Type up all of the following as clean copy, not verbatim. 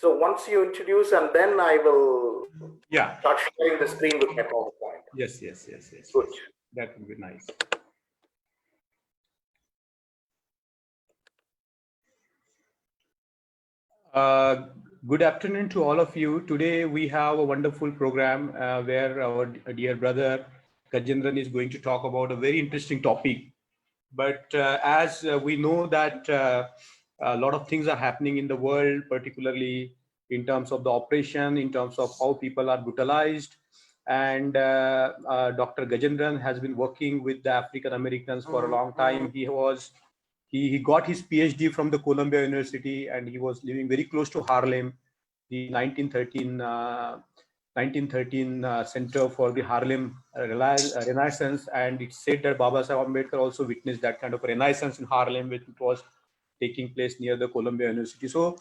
So once you introduce, and then I will start sharing the screen with my PowerPoint. Yes. Good. That would be nice. Good afternoon to all of you. Today we have a wonderful program where our dear brother Gajendran is going to talk about a very interesting topic. But as we know that a lot of things are happening in the world, particularly in terms of the oppression, in terms of how people are brutalized. And Dr. Gajendran has been working with the African Americans for a long time. He got his PhD from the Columbia University, and he was living very close to Harlem, the 1913 Center for the Harlem Renaissance. And it's said that Baba Sahib Ambedkar also witnessed that kind of renaissance in Harlem, which was taking place near the Columbia University. So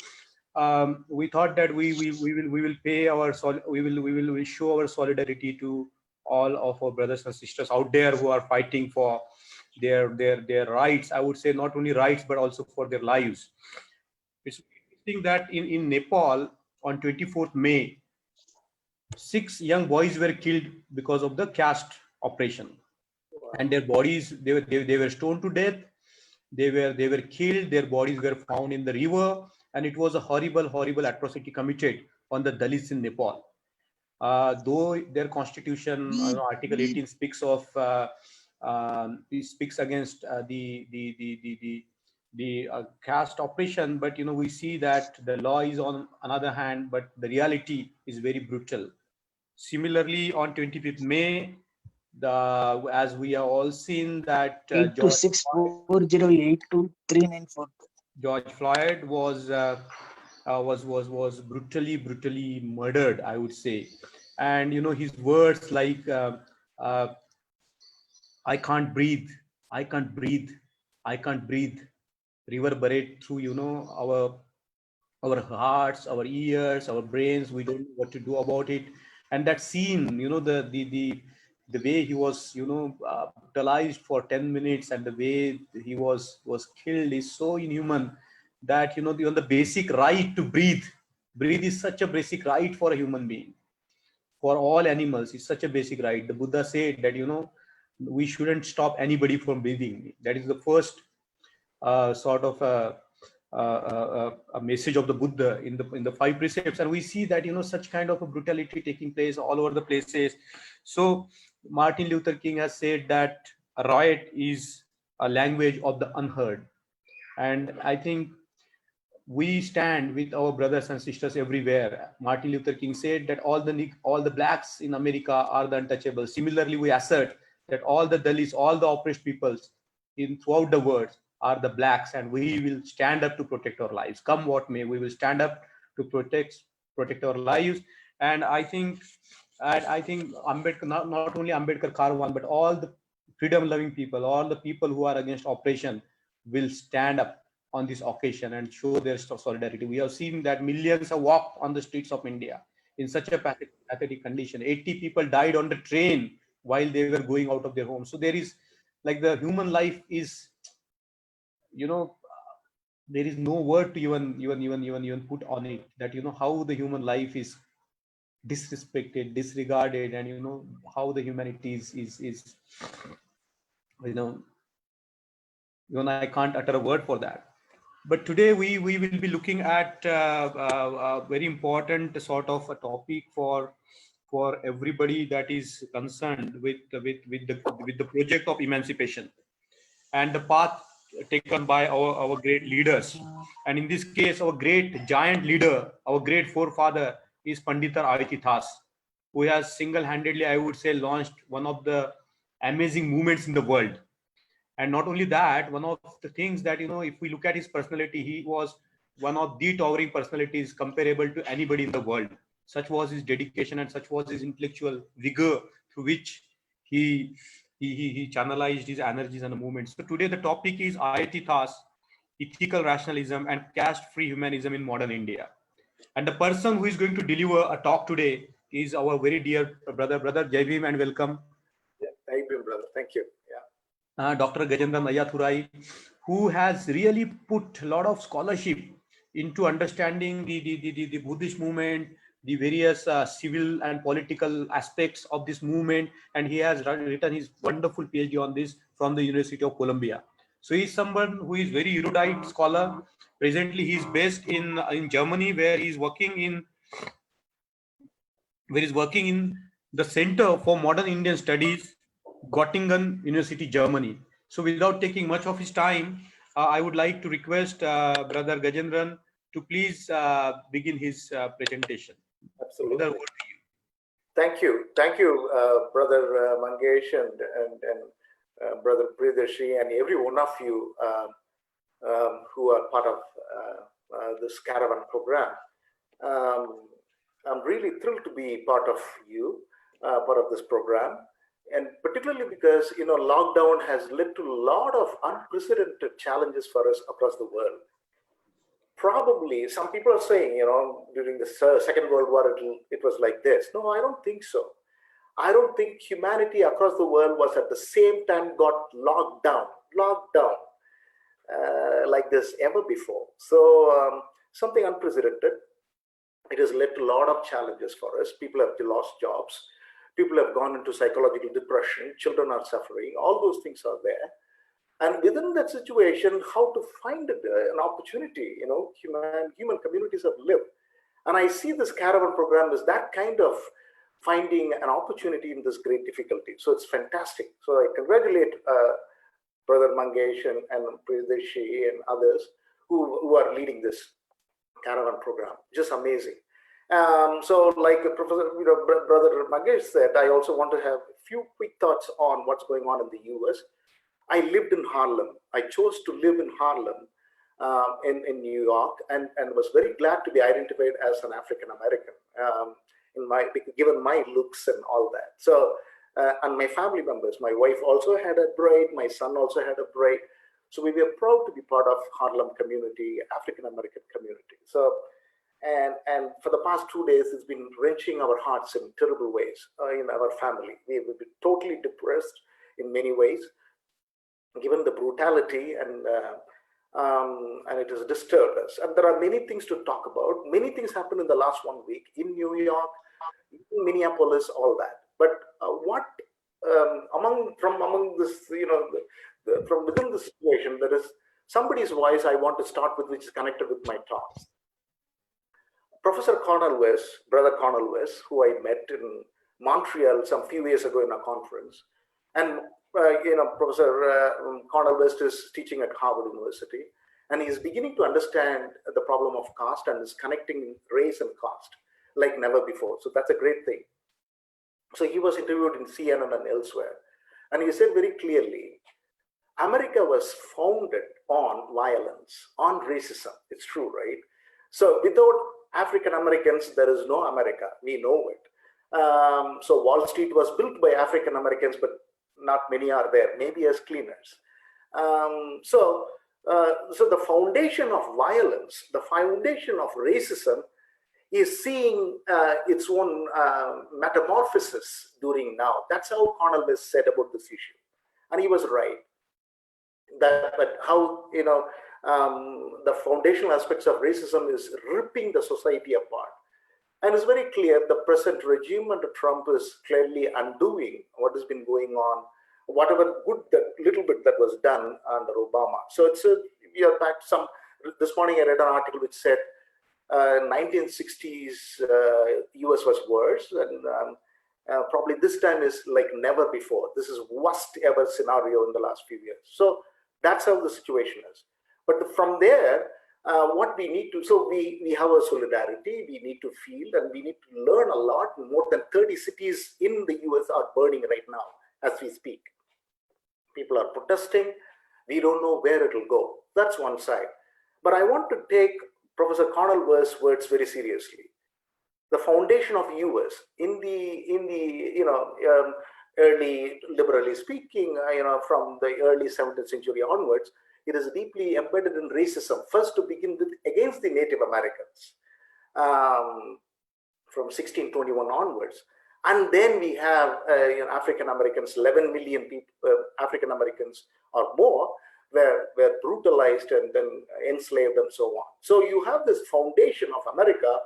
we thought that we will pay our we will show our solidarity to all of our brothers and sisters out there who are fighting for their rights. I would say not only rights but also for their lives. It's interesting that in Nepal on 24th May, 6 young boys were killed because of the caste operation, and their bodies they were stoned to death. They were killed. Their bodies were found in the river, and it was a horrible atrocity committed on the Dalits in Nepal. Though their constitution, Article 18 speaks of speaks against the caste oppression, but we see that the law is on another hand, but the reality is very brutal. Similarly, on 25th May, as we have all seen that George Floyd was brutally murdered, I would say. And his words like I can't breathe, I can't breathe, I can't breathe reverberate through our hearts, our ears, our brains. We don't know what to do about it. And that scene, the way he was brutalized for 10 minutes, and the way he was killed is so inhuman that the basic right to breathe is such a basic right for a human being. For all animals, it's such a basic right. The Buddha said that we shouldn't stop anybody from breathing. That is the first sort of a message of the Buddha in the 5 precepts. And we see that such kind of a brutality taking place all over the places. So Martin Luther King has said that a riot is a language of the unheard. And I think we stand with our brothers and sisters everywhere. Martin Luther King said that all the blacks in America are the untouchables. Similarly, we assert that all the Dalits, all the oppressed peoples throughout the world are the blacks, and we will stand up to protect our lives. Come what may, we will stand up to protect our lives. And I think Ambedkar, not only Ambedkar Karwan, but all the freedom-loving people, all the people who are against oppression will stand up on this occasion and show their solidarity. We have seen that millions have walked on the streets of India in such a pathetic condition. 80 people died on the train while they were going out of their homes. So there is, like, the human life is, there is no word to even put on it, that how the human life is disrespected, disregarded, and how the humanity is even I can't utter a word for that. But today we will be looking at a very important sort of a topic for everybody that is concerned with the project of emancipation and the path taken by our great leaders. And in this case, our great giant leader, our great forefather is Pandita Iyothee Thass, who has single-handedly, I would say, launched one of the amazing movements in the world. And not only that, one of the things that, if we look at his personality, he was one of the towering personalities comparable to anybody in the world. Such was his dedication and such was his intellectual vigor through which he channelized his energies and the movements. So today the topic is Iyothee Thass, ethical rationalism and caste-free humanism in modern India. And the person who is going to deliver a talk today is our very dear brother Jai Bhim, and welcome. Yeah, thank you, brother. Thank you. Dr. Gajendran Ayyathurai, who has really put a lot of scholarship into understanding the Buddhist movement, the various civil and political aspects of this movement, and he has written his wonderful PhD on this from the University of Columbia. So he's someone who is very erudite scholar. Presently, he's based in Germany, where he's working in the Center for Modern Indian Studies, Göttingen University, Germany. So without taking much of his time, I would like to request Brother Gajendran to please begin his presentation. Absolutely. Brother, over to you. Thank you, Brother Mangesh and Brother Priyadarshi and every one of you who are part of this caravan program. I'm really thrilled to be part of this program, and particularly because lockdown has led to a lot of unprecedented challenges for us across the world. Probably some people are saying, during the Second World War, it was like this. No, I don't think so. I don't think humanity across the world was at the same time got locked down like this ever before. So something unprecedented. It has led to a lot of challenges for us. People have lost jobs. People have gone into psychological depression. Children are suffering. All those things are there. And within that situation, how to find an opportunity, human communities have lived. And I see this caravan program as that kind of finding an opportunity in this great difficulty. So it's fantastic. So I congratulate Brother Mangesh and Priyadarshi and others who are leading this caravan program. Just amazing. So like Professor, Brother Mangesh said, I also want to have a few quick thoughts on what's going on in the US. I lived in Harlem. I chose to live in Harlem in New York, and was very glad to be identified as an African American given my looks and all that. So and my family members, my wife also had a bride, my son also had a bride. So we were proud to be part of Harlem community, African American community. So and for the past 2 days, it's been wrenching our hearts in terrible ways in our family. We've been totally depressed in many ways, given the brutality, and it has disturbed us. And there are many things to talk about. Many things happened in the last 1 week in New York, in Minneapolis, all that. But among this, from within the situation, there is somebody's voice I want to start with, which is connected with my talks. Professor Cornel West, Brother Cornel West, who I met in Montreal some few years ago in a conference, and Professor Cornel West is teaching at Harvard University, and he's beginning to understand the problem of caste and is connecting race and caste like never before. So that's a great thing. So he was interviewed in CNN and elsewhere, and he said very clearly, America was founded on violence, on racism. It's true, right? So without African Americans, there is no America. We know it. So Wall Street was built by African Americans, but not many are there, maybe as cleaners. So the foundation of violence, the foundation of racism is seeing its own metamorphosis during now. That's how Cornel West said about this issue. And he was right. That how, the foundational aspects of racism is ripping the society apart. And it's very clear the present regime under Trump is clearly undoing what has been going on, whatever good, that little bit that was done under Obama. So we are back to this morning I read an article which said 1960s US was worse, and probably this time is like never before. This is worst ever scenario in the last few years. So that's how the situation is. But from there, what we need to, so we have a solidarity, we need to feel, and we need to learn a lot. More than 30 cities in the US are burning right now as we speak. People are protesting. We don't know where it will go. That's one side. But I want to take Professor Cornel West's words very seriously. The foundation of US in the early, liberally speaking, from the early 17th century onwards, it is deeply embedded in racism. First, to begin with, against the Native Americans from 1621 onwards. And then we have African Americans, 11 million people, African Americans or more, were brutalized and then enslaved and so on. So you have this foundation of America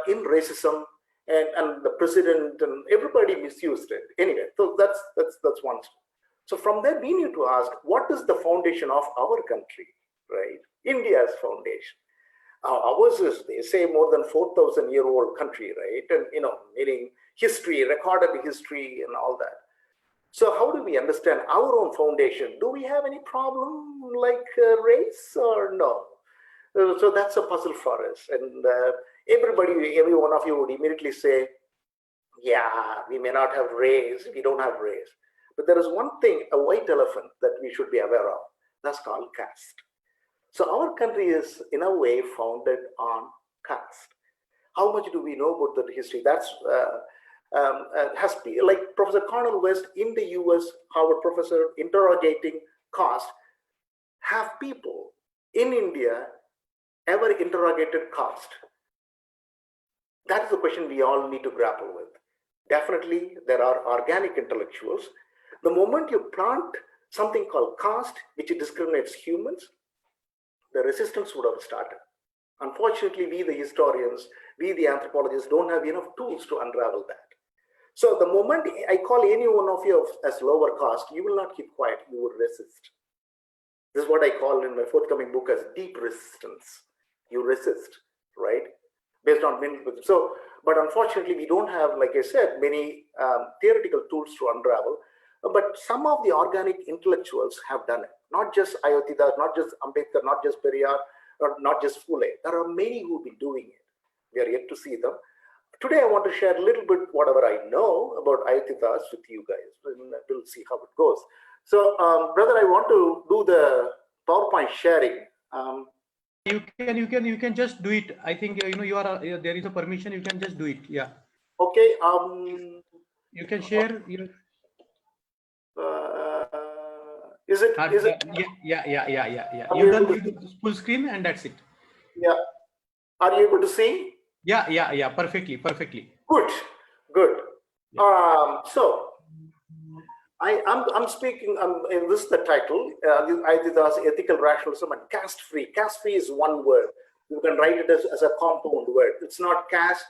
in racism, and the president and everybody misused it. Anyway, so that's one. So from there, we need to ask, what is the foundation of our country, right? India's foundation. Ours is, they say, more than 4,000-year-old country, right? And, meaning history, recorded history and all that. So how do we understand our own foundation? Do we have any problem like race or no? So that's a puzzle for us. And every one of you would immediately say, yeah, we may not have race, we don't have race. But there is one thing, a white elephant, that we should be aware of. That's called caste. So our country is, in a way, founded on caste. How much do we know about the history? That's has been, like Professor Cornel West in the US, Harvard professor, interrogating caste. Have people in India ever interrogated caste? That is the question we all need to grapple with. Definitely, there are organic intellectuals. The moment you plant something called caste, which discriminates humans, the resistance would have started. Unfortunately, we the historians, we the anthropologists don't have enough tools to unravel that. So the moment I call any one of you as lower caste, you will not keep quiet, you will resist. This is what I call in my forthcoming book as deep resistance. You resist, right? Based on many, so, but unfortunately, we don't have, like I said, many theoretical tools to unravel. But some of the organic intellectuals have done it. Not just Iyothee Thass, not just Ambedkar, not just Periyar, or not just Phule. There are many who've been doing it. We are yet to see them. Today, I want to share a little bit whatever I know about Iyothee Thass with you guys. We'll see how it goes. So, brother, I want to do the PowerPoint sharing. You can just do it. I think you are there is a permission. You can just do it. Yeah. Okay. You can share. Is it? Yeah. You done the full screen and that's it. Yeah. Are you able to see? Yeah. Perfectly. Good. Yeah. So I'm speaking. In this the title. Iyothee Thass, ethical rationalism and caste free. Caste free is one word. You can write it as a compound word. It's not caste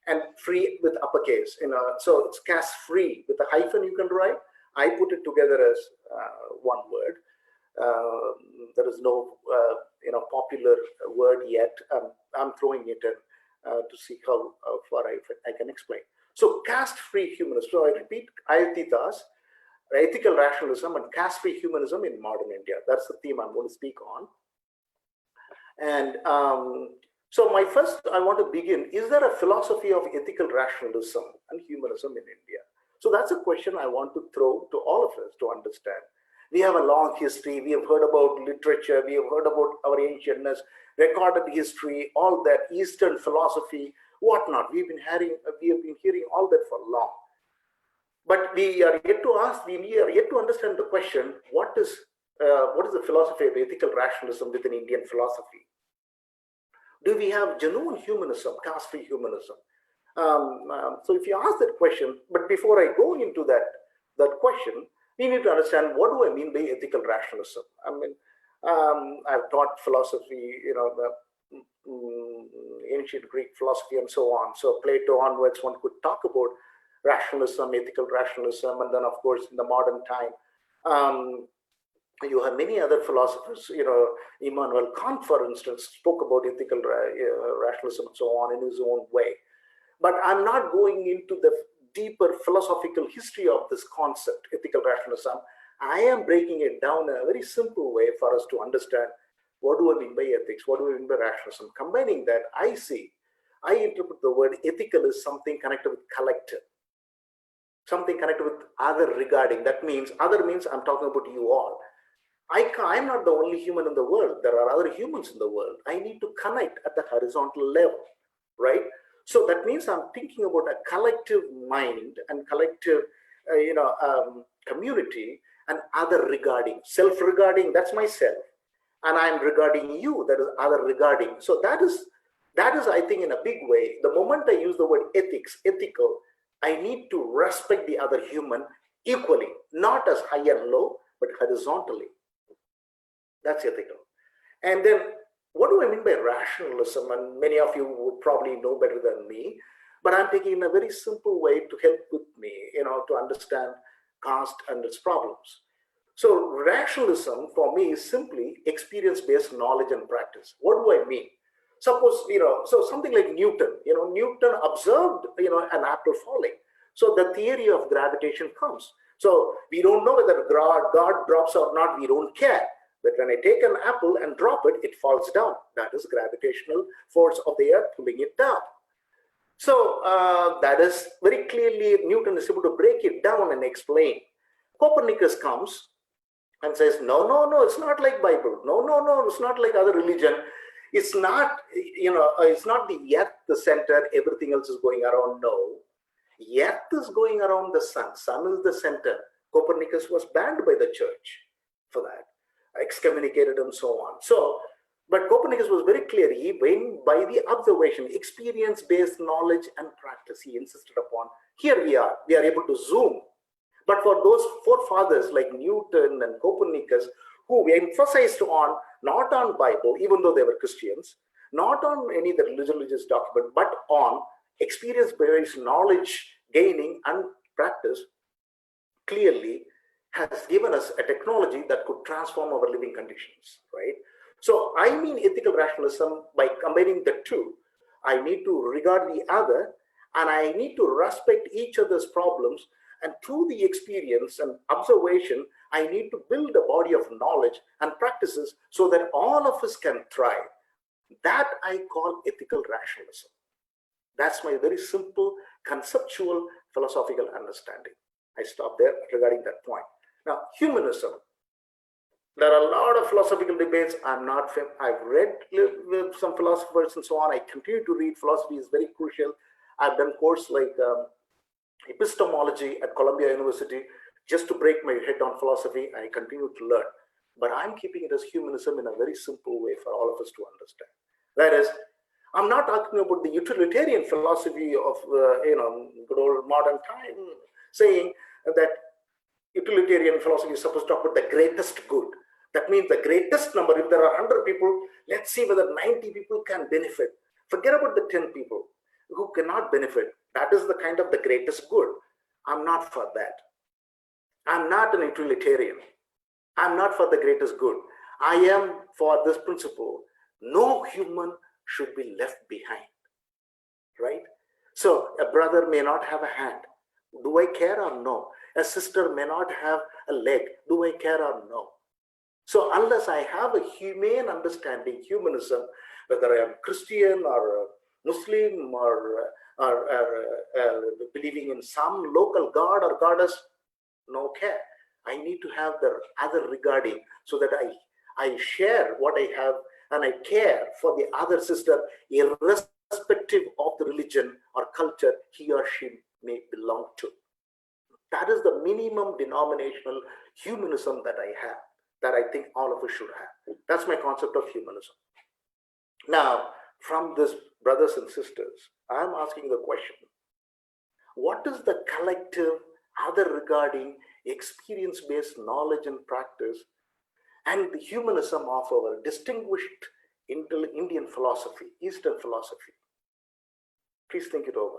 and free with uppercase. So it's caste free with a hyphen. You can write. I put it together as one word. There is no popular word yet. I'm throwing it in to see how far I can explain. So caste-free humanism. So I repeat, Iyothee Thass, ethical rationalism and caste-free humanism in modern India. That's the theme I'm going to speak on. And so I want to begin, is there a philosophy of ethical rationalism and humanism in India? So that's a question I want to throw to all of us to understand. We have a long history. We have heard about literature. We have heard about our ancientness, recorded history, all that Eastern philosophy, whatnot. We have been hearing all that for long. But we are yet to ask. We are yet to understand the question: what is the philosophy of ethical rationalism within Indian philosophy? Do we have genuine humanism, caste-free humanism? So if you ask that question, but before I go into that question, we need to understand, what do I mean by ethical rationalism? I mean, I've taught philosophy, the ancient Greek philosophy and so on. So Plato onwards, one could talk about rationalism, ethical rationalism, and then of course in the modern time, you have many other philosophers. Immanuel Kant, for instance, spoke about ethical rationalism and so on in his own way. But I'm not going into the deeper philosophical history of this concept, ethical rationalism. I am breaking it down in a very simple way for us to understand, what do I mean by ethics? What do I mean by rationalism? Combining that, I interpret the word ethical as something connected with collective, something connected with other regarding. That means, other means I'm talking about you all. I'm not the only human in the world. There are other humans in the world. I need to connect at the horizontal level, right? So that means I'm thinking about a collective mind and collective, community, and other regarding. Self-regarding, that's myself. And I'm regarding you, that is other regarding. So that is, I think, in a big way, the moment I use the word ethics, ethical, I need to respect the other human equally, not as high and low, but horizontally. That's ethical. And then what do I mean by rationalism? And many of you would probably know better than me, but I'm taking a very simple way to help with me, to understand caste and its problems. So rationalism for me is simply experience-based knowledge and practice. What do I mean? Suppose, so something like Newton, Newton observed, an apple falling. So the theory of gravitation comes. So we don't know whether God drops or not, we don't care. But when I take an apple and drop it, it falls down. That is gravitational force of the earth pulling it down. So that is very clearly, Newton is able to break it down and explain. Copernicus comes and says, no, it's not like Bible. No, it's not like other religion. It's not, it's not the earth, the center, everything else is going around. No, earth is going around the sun. Sun is the center. Copernicus was banned by the church for that, excommunicated and so on. So, but Copernicus was very clear. He went by the observation, experience-based knowledge and practice. He insisted upon. Here we are able to zoom. But for those forefathers like Newton and Copernicus, who emphasized on, not on Bible, even though they were Christians, not on any of the religious document, but on experience-based knowledge gaining and practice, clearly has given us a technology that could transform our living conditions, right? So I mean ethical rationalism, by combining the two, I need to regard the other, and I need to respect each other's problems. And through the experience and observation, I need to build a body of knowledge and practices so that all of us can thrive. That I call ethical rationalism. That's my very simple, conceptual, philosophical understanding. I stop there regarding that point. Now, humanism. There are a lot of philosophical debates. I've read with some philosophers and so on. I continue to read. Philosophy is very crucial. I've done course like epistemology at Columbia University just to break my head on philosophy. I continue to learn, but I'm keeping it as humanism in a very simple way for all of us to understand. That is, I'm not talking about the utilitarian philosophy of good old modern time, saying that utilitarian philosophy is supposed to talk about the greatest good. That means the greatest number. If there are 100 people, let's see whether 90 people can benefit. Forget about the 10 people who cannot benefit. That is the kind of the greatest good. I'm not for that. I'm not an utilitarian. I'm not for the greatest good. I am for this principle. No human should be left behind, right? So a brother may not have a hand. Do I care or no? A sister may not have a leg. Do I care or no? So unless I have a humane understanding, humanism, whether I am Christian or Muslim or believing in some local god or goddess, no care. I need to have the other regarding so that I share what I have and I care for the other sister, irrespective of the religion or culture he or she may belong to. That is the minimum denominational humanism that I have, that I think all of us should have. That's my concept of humanism. Now, from this, brothers and sisters, I'm asking the question, what is the collective other regarding experience-based knowledge and practice and the humanism of our distinguished Indian philosophy, Eastern philosophy? Please think it over.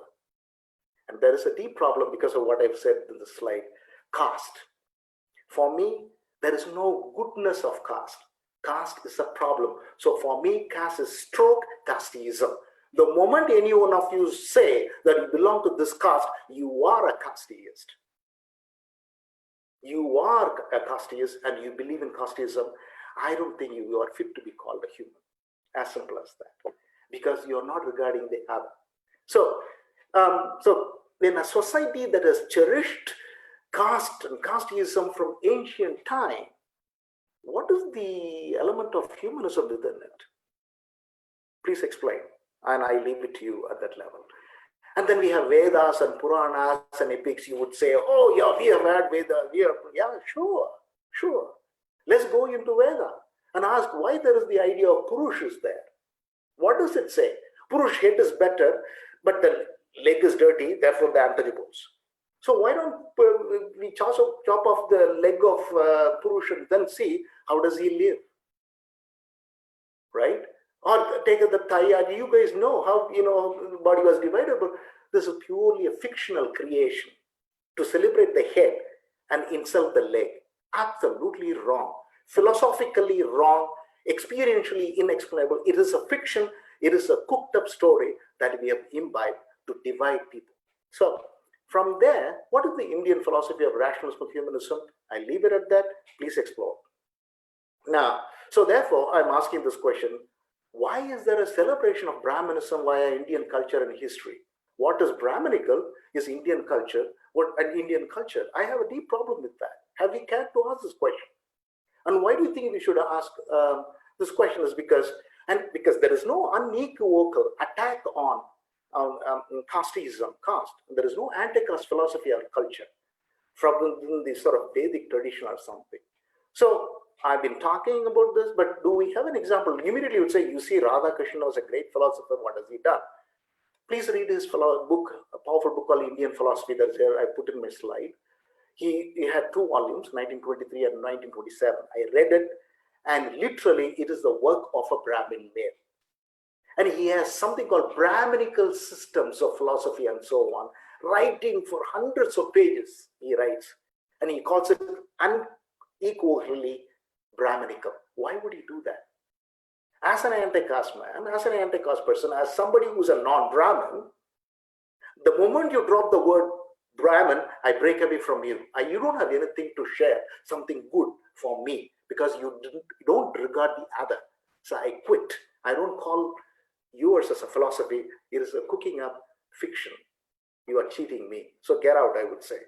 And there is a deep problem because of what I've said in the slide, caste. For me, there is no goodness of caste. Caste is a problem. So for me, caste is stroke casteism. The moment any one of you say that you belong to this caste, you are a casteist. You are a casteist and you believe in casteism. I don't think you are fit to be called a human. As simple as that. Because you're not regarding the other. So in a society that has cherished caste and casteism from ancient time, what is the element of humanism within it? Please explain, and I leave it to you at that level. And then we have Vedas and Puranas and epics. You would say, oh yeah, we have had Vedas. Yeah, sure. Let's go into Veda and ask why there is the idea of Purush is there. What does it say? Purush head is better, but the leg is dirty, therefore the untouchables. So why don't we chop off the leg of Purush and then see how does he live? take the thigh, and you guys know how, the body was divided, but this is purely a fictional creation to celebrate the head and insult the leg. Absolutely wrong. Philosophically wrong, experientially inexplainable. It is a fiction. It is a cooked up story that we have imbibed to divide people. So from there, what is the Indian philosophy of rationalism and humanism? I leave it at that. Please explore. Now, so therefore, I'm asking this question: why is there a celebration of Brahminism via Indian culture and history? What is Brahminical is Indian culture. What an Indian culture? I have a deep problem with that. Have we cared to ask this question? And why do you think we should ask this question? Is because there is no unequivocal attack on casteism, caste. There is no anti-caste philosophy or culture from the sort of Vedic tradition or something. So I've been talking about this, but do we have an example? Immediately you would say, you see, Radhakrishnan was a great philosopher. What has he done? Please read his book, a powerful book called Indian Philosophy. That's here. I put in my slide. He had 2 volumes, 1923 and 1927. I read it, and literally it is the work of a Brahmin male. And he has something called Brahminical systems of philosophy and so on, writing for hundreds of pages, he writes. And he calls it unequally Brahminical. Why would he do that? As an anti-caste man, as an anti-caste person, as somebody who's a non-Brahmin, the moment you drop the word Brahmin, I break away from you. You don't have anything to share, something good for me, because you don't regard the other. So I quit. I don't call yours as a philosophy. It is a cooking up fiction. You are cheating me. So get out, I would say.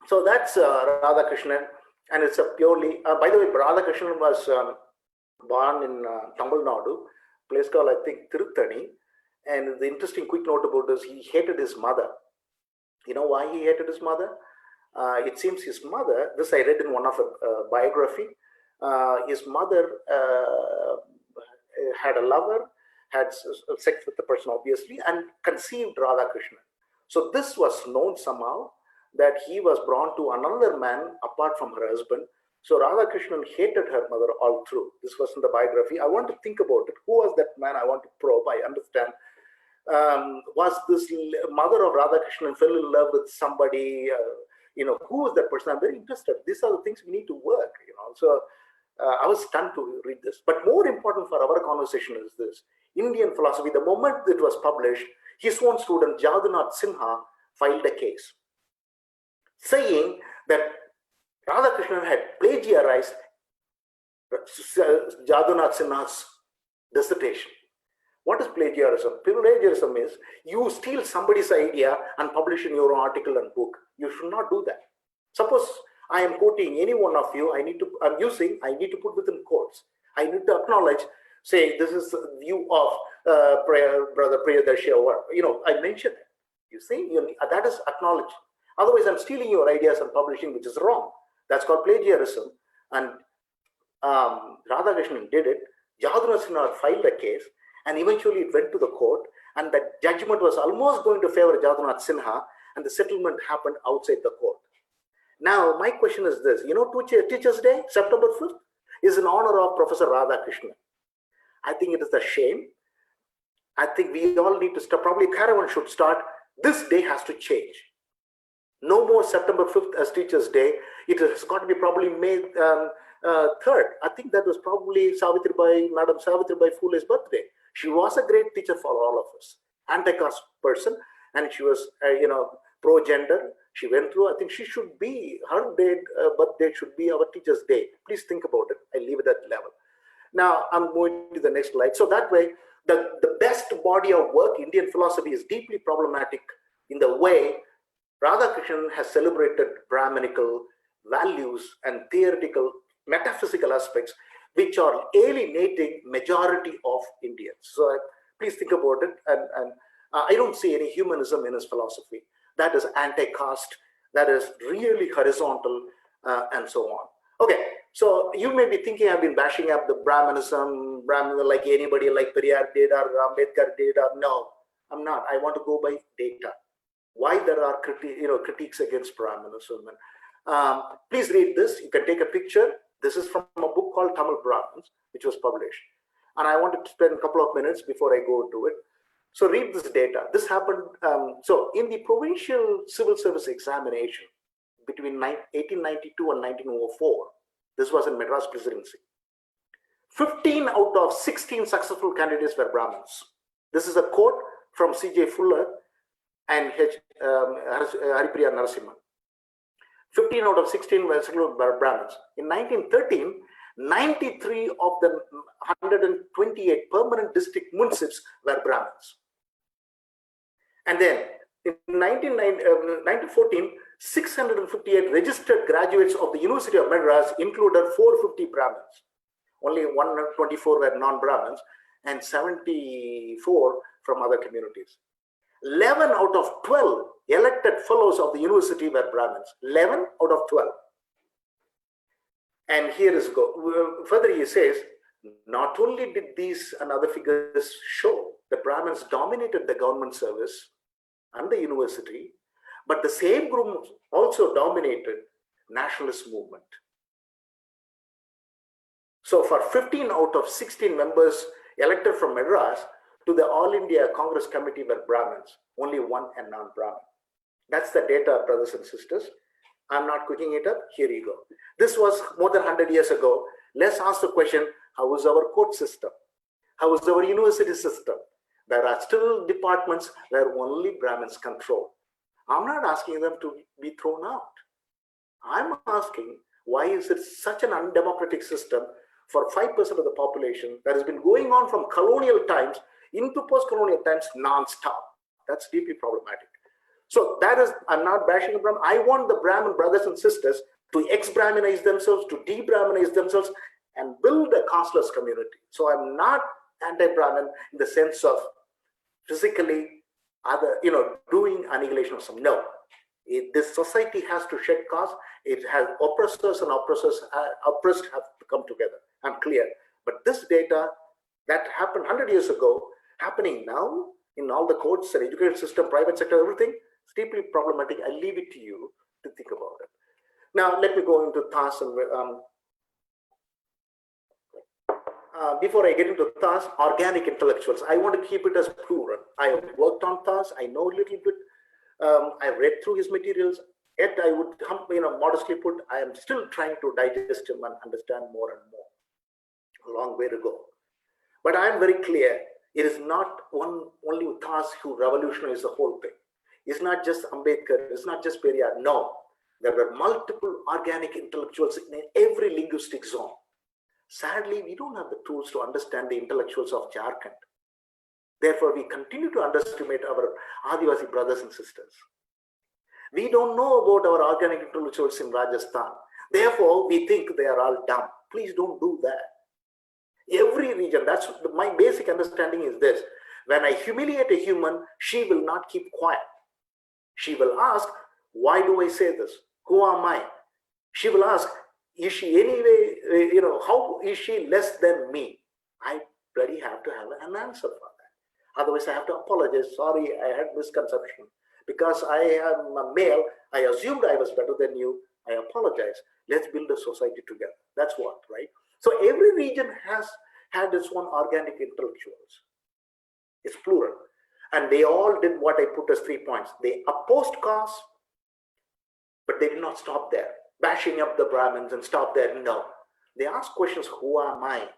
So that's Radhakrishnan. And it's a purely, by the way, Radhakrishnan was born in Tamil Nadu, place called, I think, Tirutani. And the interesting quick note about this, he hated his mother. You know why he hated his mother? It seems his mother, this I read in one of a biography, his mother had a lover, had sex with the person obviously, and conceived Radhakrishnan. So this was known somehow, that he was born to another man apart from her husband. So Radhakrishnan hated her mother all through. This was in the biography. I want to think about it. Who was that man? I want to probe. I understand. Was this mother of Radhakrishnan fell in love with somebody? Who was that person? I'm very interested. These are the things we need to work. So I was stunned to read this. But more important for our conversation is this: Indian philosophy. The moment it was published, his own student Jadunath Sinha filed a case, saying that Radhakrishnan had plagiarized Jadunath Sinha's dissertation. What is plagiarism? Plagiarism is you steal somebody's idea and publish in your article and book. You should not do that. Suppose I am quoting any one of you, I need to put within quotes. I need to acknowledge, say, this is the view of Brother Priyadarshi, or I mention it. You see, that is acknowledged. Otherwise, I'm stealing your ideas and publishing, which is wrong. That's called plagiarism. And Radhakrishnan did it. Jadunath Sinha filed a case, and eventually it went to the court, and the judgment was almost going to favor Jadunath Sinha, and the settlement happened outside the court. Now, my question is this: Teachers' Day, September 5th, is in honor of Professor Radhakrishnan. I think it is a shame. I think we all need to start. Probably Caravan should start. This day has to change. No more September 5th as Teachers' Day. It has got to be probably May 3rd. I think that was probably Madam Savitribai Phule's birthday. She was a great teacher for all of us. Anti-caste person, and she was, pro-gender. She went through. I think she should be, her birthday should be our Teachers' Day. Please think about it. I leave it at that level. Now I'm moving to the next slide. So that way, the best body of work, Indian philosophy, is deeply problematic in the way Radhakrishnan has celebrated Brahminical values and theoretical, metaphysical aspects, which are alienating majority of Indians. So please think about it. And I don't see any humanism in his philosophy. That is anti-caste. That is really horizontal, and so on. Okay, so you may be thinking I've been bashing up the Brahminism like anybody, like Periyar did or Ambedkar did. Or no, I'm not. I want to go by data. Why there are critiques against Brahminism. Please read this. You can take a picture. This is from a book called Tamil Brahmins, which was published. And I wanted to spend a couple of minutes before I go into it. So read this data. This happened, so in the provincial civil service examination between 1892 and 1904, this was in Madras Presidency, 15 out of 16 successful candidates were Brahmins. This is a quote from C.J. Fuller and Haripriya Narasimhan. 15 out of 16 were Brahmins. In 1913, 93 of the 128 permanent district munsips were Brahmins. And then in 1914, 658 registered graduates of the University of Madras included 450 Brahmins. Only 124 were non-Brahmins and 74 from other communities. 11 out of 12 elected fellows of the university were Brahmins. 11 out of 12. And here is go. Further, he says, not only did these and other figures show that Brahmins dominated the government service and the university, but the same group also dominated nationalist movement. So for 15 out of 16 members elected from Madras to the All India Congress Committee were Brahmins, only one a non-Brahmin. That's the data, brothers and sisters. I'm not cooking it up. Here you go. This was more than 100 years ago. Let's ask the question, how is our court system? How is our university system? There are still departments where only Brahmins control. I'm not asking them to be thrown out. I'm asking, why is it such an undemocratic system for 5% of the population that has been going on from colonial times into post-colonial times non-stop? That's deeply problematic. So that is, I'm not bashing Brahmin. I want the Brahmin brothers and sisters to ex-Brahminize themselves, to de-Brahminize themselves, and build a casteless community. So I'm not anti-Brahmin in the sense of physically doing annihilation of some. No, this society has to shed caste. It has oppressors and oppressed have to come together. I'm clear. But this data that happened 100 years ago, happening now in all the courts and education system, private sector, everything, it's deeply problematic. I leave it to you to think about it. Now, let me go into Thass. Before I get into Thass, organic intellectuals, I want to keep it as plural. I have worked on Thass. I know a little bit. I've read through his materials. Yet I would, modestly put, I am still trying to digest him and understand more and more. A long way to go. But I am very clear, it is not only Thass who revolutionized the whole thing. It's not just Ambedkar, it's not just Periyar. No, there were multiple organic intellectuals in every linguistic zone. Sadly, we don't have the tools to understand the intellectuals of Jharkhand. Therefore, we continue to underestimate our Adivasi brothers and sisters. We don't know about our organic intellectuals in Rajasthan. Therefore, we think they are all dumb. Please don't do that. Every region, that's my basic understanding is this. When I humiliate a human, she will not keep quiet. She will ask, why do I say this? Who am I? She will ask, is she anyway, how is she less than me? I bloody have to have an answer for that. Otherwise, I have to apologize. Sorry, I had misconception. Because I am a male, I assumed I was better than you. I apologize. Let's build a society together. That's what, right? So every region has had its own organic intellectuals. It's plural. And they all did what I put as 3 points. They opposed caste, but they did not stop there, bashing up the Brahmins and stop there. No. They asked questions, who am I?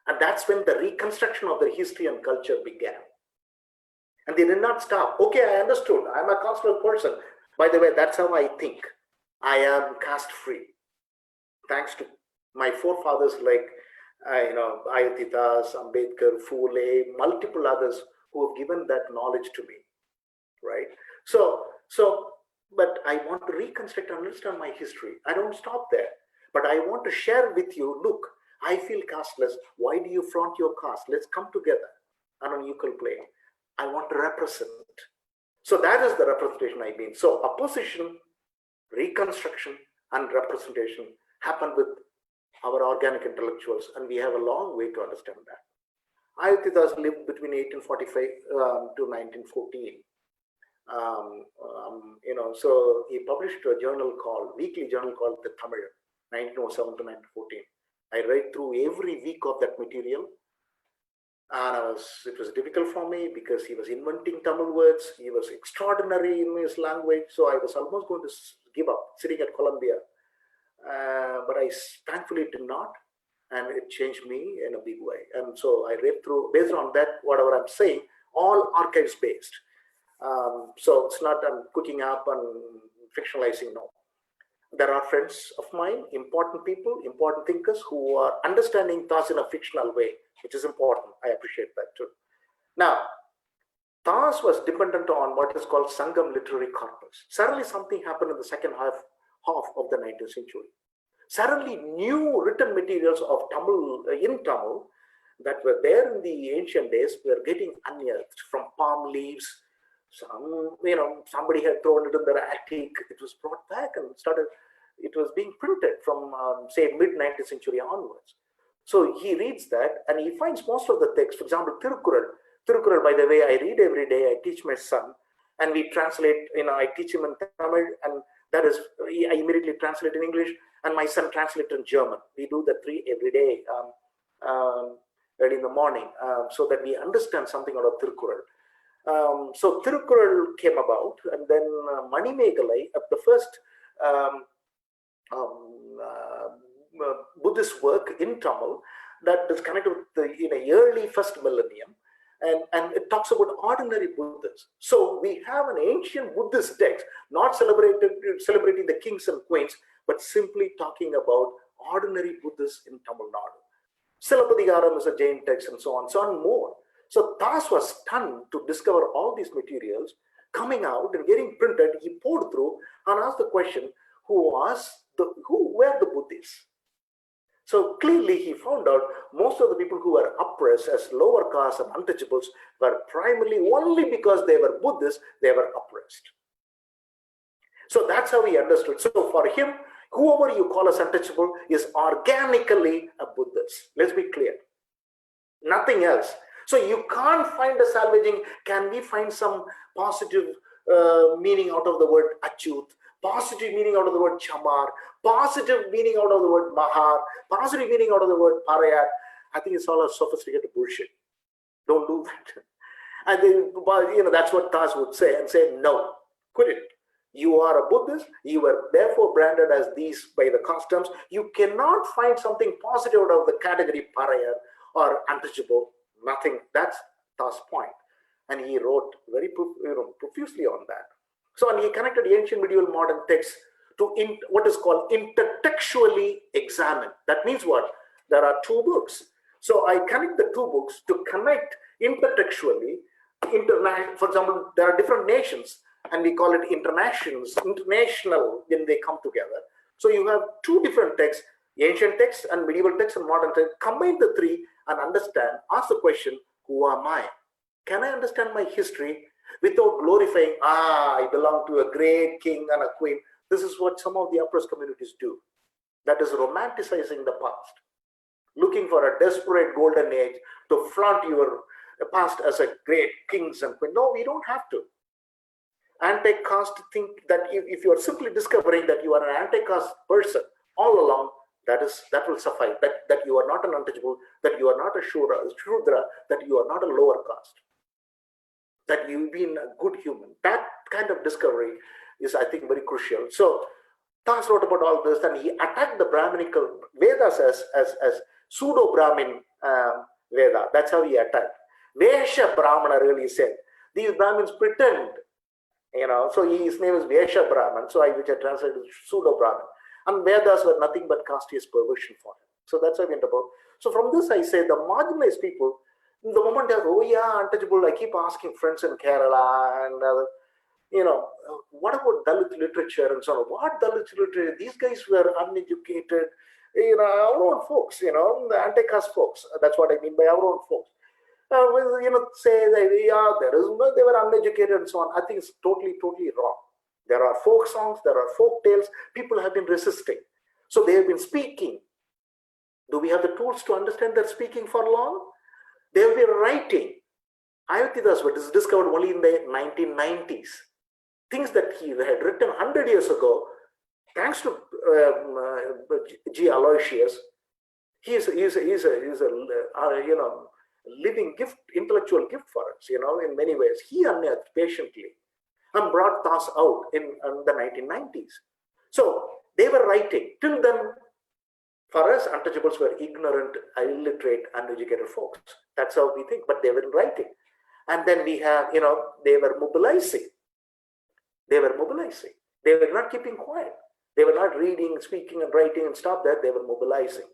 And that's when the reconstruction of their history and culture began. And they did not stop. Okay, I understood. I'm a caste person. By the way, that's how I think. I am caste free. Thanks to my forefathers like Iyothee Thass, Ambedkar, Phule, multiple others who have given that knowledge to me, right? But I want to reconstruct and understand my history. I don't stop there, but I want to share with you, look, I feel casteless. Why do you flaunt your caste? Let's come together on an equal plane. I want to represent. So that is the representation I mean. So opposition, reconstruction, and representation happen with our organic intellectuals, and we have a long way to understand that. Iyothee Thass lived between 1845 to 1914. So he published a journal called, weekly journal called The Tamil, 1907 to 1914. I read through every week of that material. And it was difficult for me because he was inventing Tamil words. He was extraordinary in his language. So I was almost going to give up sitting at Columbia. But I thankfully did not. And it changed me in a big way. And so I read through, based on that, whatever I'm saying, all archives based. So it's not I'm cooking up and fictionalizing, no. There are friends of mine, important people, important thinkers who are understanding Thass in a fictional way, which is important. I appreciate that too. Now, Thass was dependent on what is called Sangam literary corpus. Suddenly something happened in the second half of the 19th century. Suddenly new written materials of Tamil, in Tamil, that were there in the ancient days were getting unearthed from palm leaves. Somebody had thrown it in their attic. It was brought back and it was being printed from, say, mid-19th century onwards. So he reads that and he finds most of the text. For example, Tirukkural, by the way, I read every day. I teach my son and we translate, I teach him in Tamil, and that is, I immediately translate in English, and my son translates in German. We do the three every day, early in the morning, so that we understand something out of Tirukkural. So Tirukkural came about, and then Manimekalai, the first Buddhist work in Tamil that is connected with the early first millennium, and it talks about ordinary Buddhas. So we have an ancient Buddhist text, not celebrating the kings and queens, but simply talking about ordinary Buddhists in Tamil Nadu. Silappatikaram is a Jain text, and so on more. So Thass was stunned to discover all these materials coming out and getting printed. He poured through and asked the question, who were the Buddhists? So clearly he found out most of the people who were oppressed as lower caste and untouchables were primarily only because they were Buddhists, they were oppressed. So that's how he understood. So for him, whoever you call as untouchable is organically a Buddhist. Let's be clear. Nothing else. So you can't find a salvaging. Can we find some positive meaning out of the word achyut, positive meaning out of the word chamar, positive meaning out of the word mahar, positive meaning out of the word parayat? I think it's all a sophisticated bullshit. Don't do that. And then, that's what Thass would say, and say, no, quit it. You are a Buddhist. You were therefore branded as these by the customs. You cannot find something positive out of the category parayat or untouchable. Nothing. That's Thass' point. And he wrote very profusely on that. So, and he connected ancient, medieval, modern texts to what is called intertextually examine. That means what? There are two books. So I connect the two books to connect intertextually. For example, there are different nations, and we call it international when they come together. So you have two different texts, ancient texts and medieval texts and modern texts. Combine the three and understand, ask the question, who am I? Can I understand my history without glorifying, I belong to a great king and a queen? This is what some of the oppressed communities do. That is romanticizing the past, looking for a desperate golden age to flaunt your past as a great kings and queens. No, we don't have to. Anti-caste think that if you are simply discovering that you are an anti-caste person all along, that will suffice. That you are not an untouchable, that you are not a Shudra, that you are not a lower caste, that you've been a good human. That kind of discovery is, I think, very crucial. So Thass wrote about all this, and he attacked the Brahminical Vedas as pseudo-Brahmin Veda. That's how he attacked. Vesha Brahmana really said, these Brahmins pretend, so his name is Vesha Brahman, which I translated as pseudo-Brahmin. And Vedas were nothing but casteist perversion for him. So that's how I went about. So from this, I say the marginalized people, the moment they're, untouchable, I keep asking friends in Kerala and what about Dalit literature and so on? What Dalit literature? These guys were uneducated, our own folks, the anti-caste folks. That's what I mean by our own folks. Say that, they were uneducated and so on. I think it's totally wrong. There are folk songs, there are folk tales. People have been resisting. So they have been speaking. Do we have the tools to understand that speaking for long? They have been writing. Iyothee Thass was discovered only in the 1990s. Things that he had written 100 years ago, thanks to G. Aloysius, He's a living gift, intellectual gift for us, in many ways. He unearthed patiently and brought Thass out in the 1990s. So they were writing. Till then, for us, untouchables were ignorant, illiterate, uneducated folks. That's how we think, but they were writing. And then we have, they were mobilizing. They were mobilizing. They were not keeping quiet. They were not reading, speaking, and writing and stop there. They were mobilizing.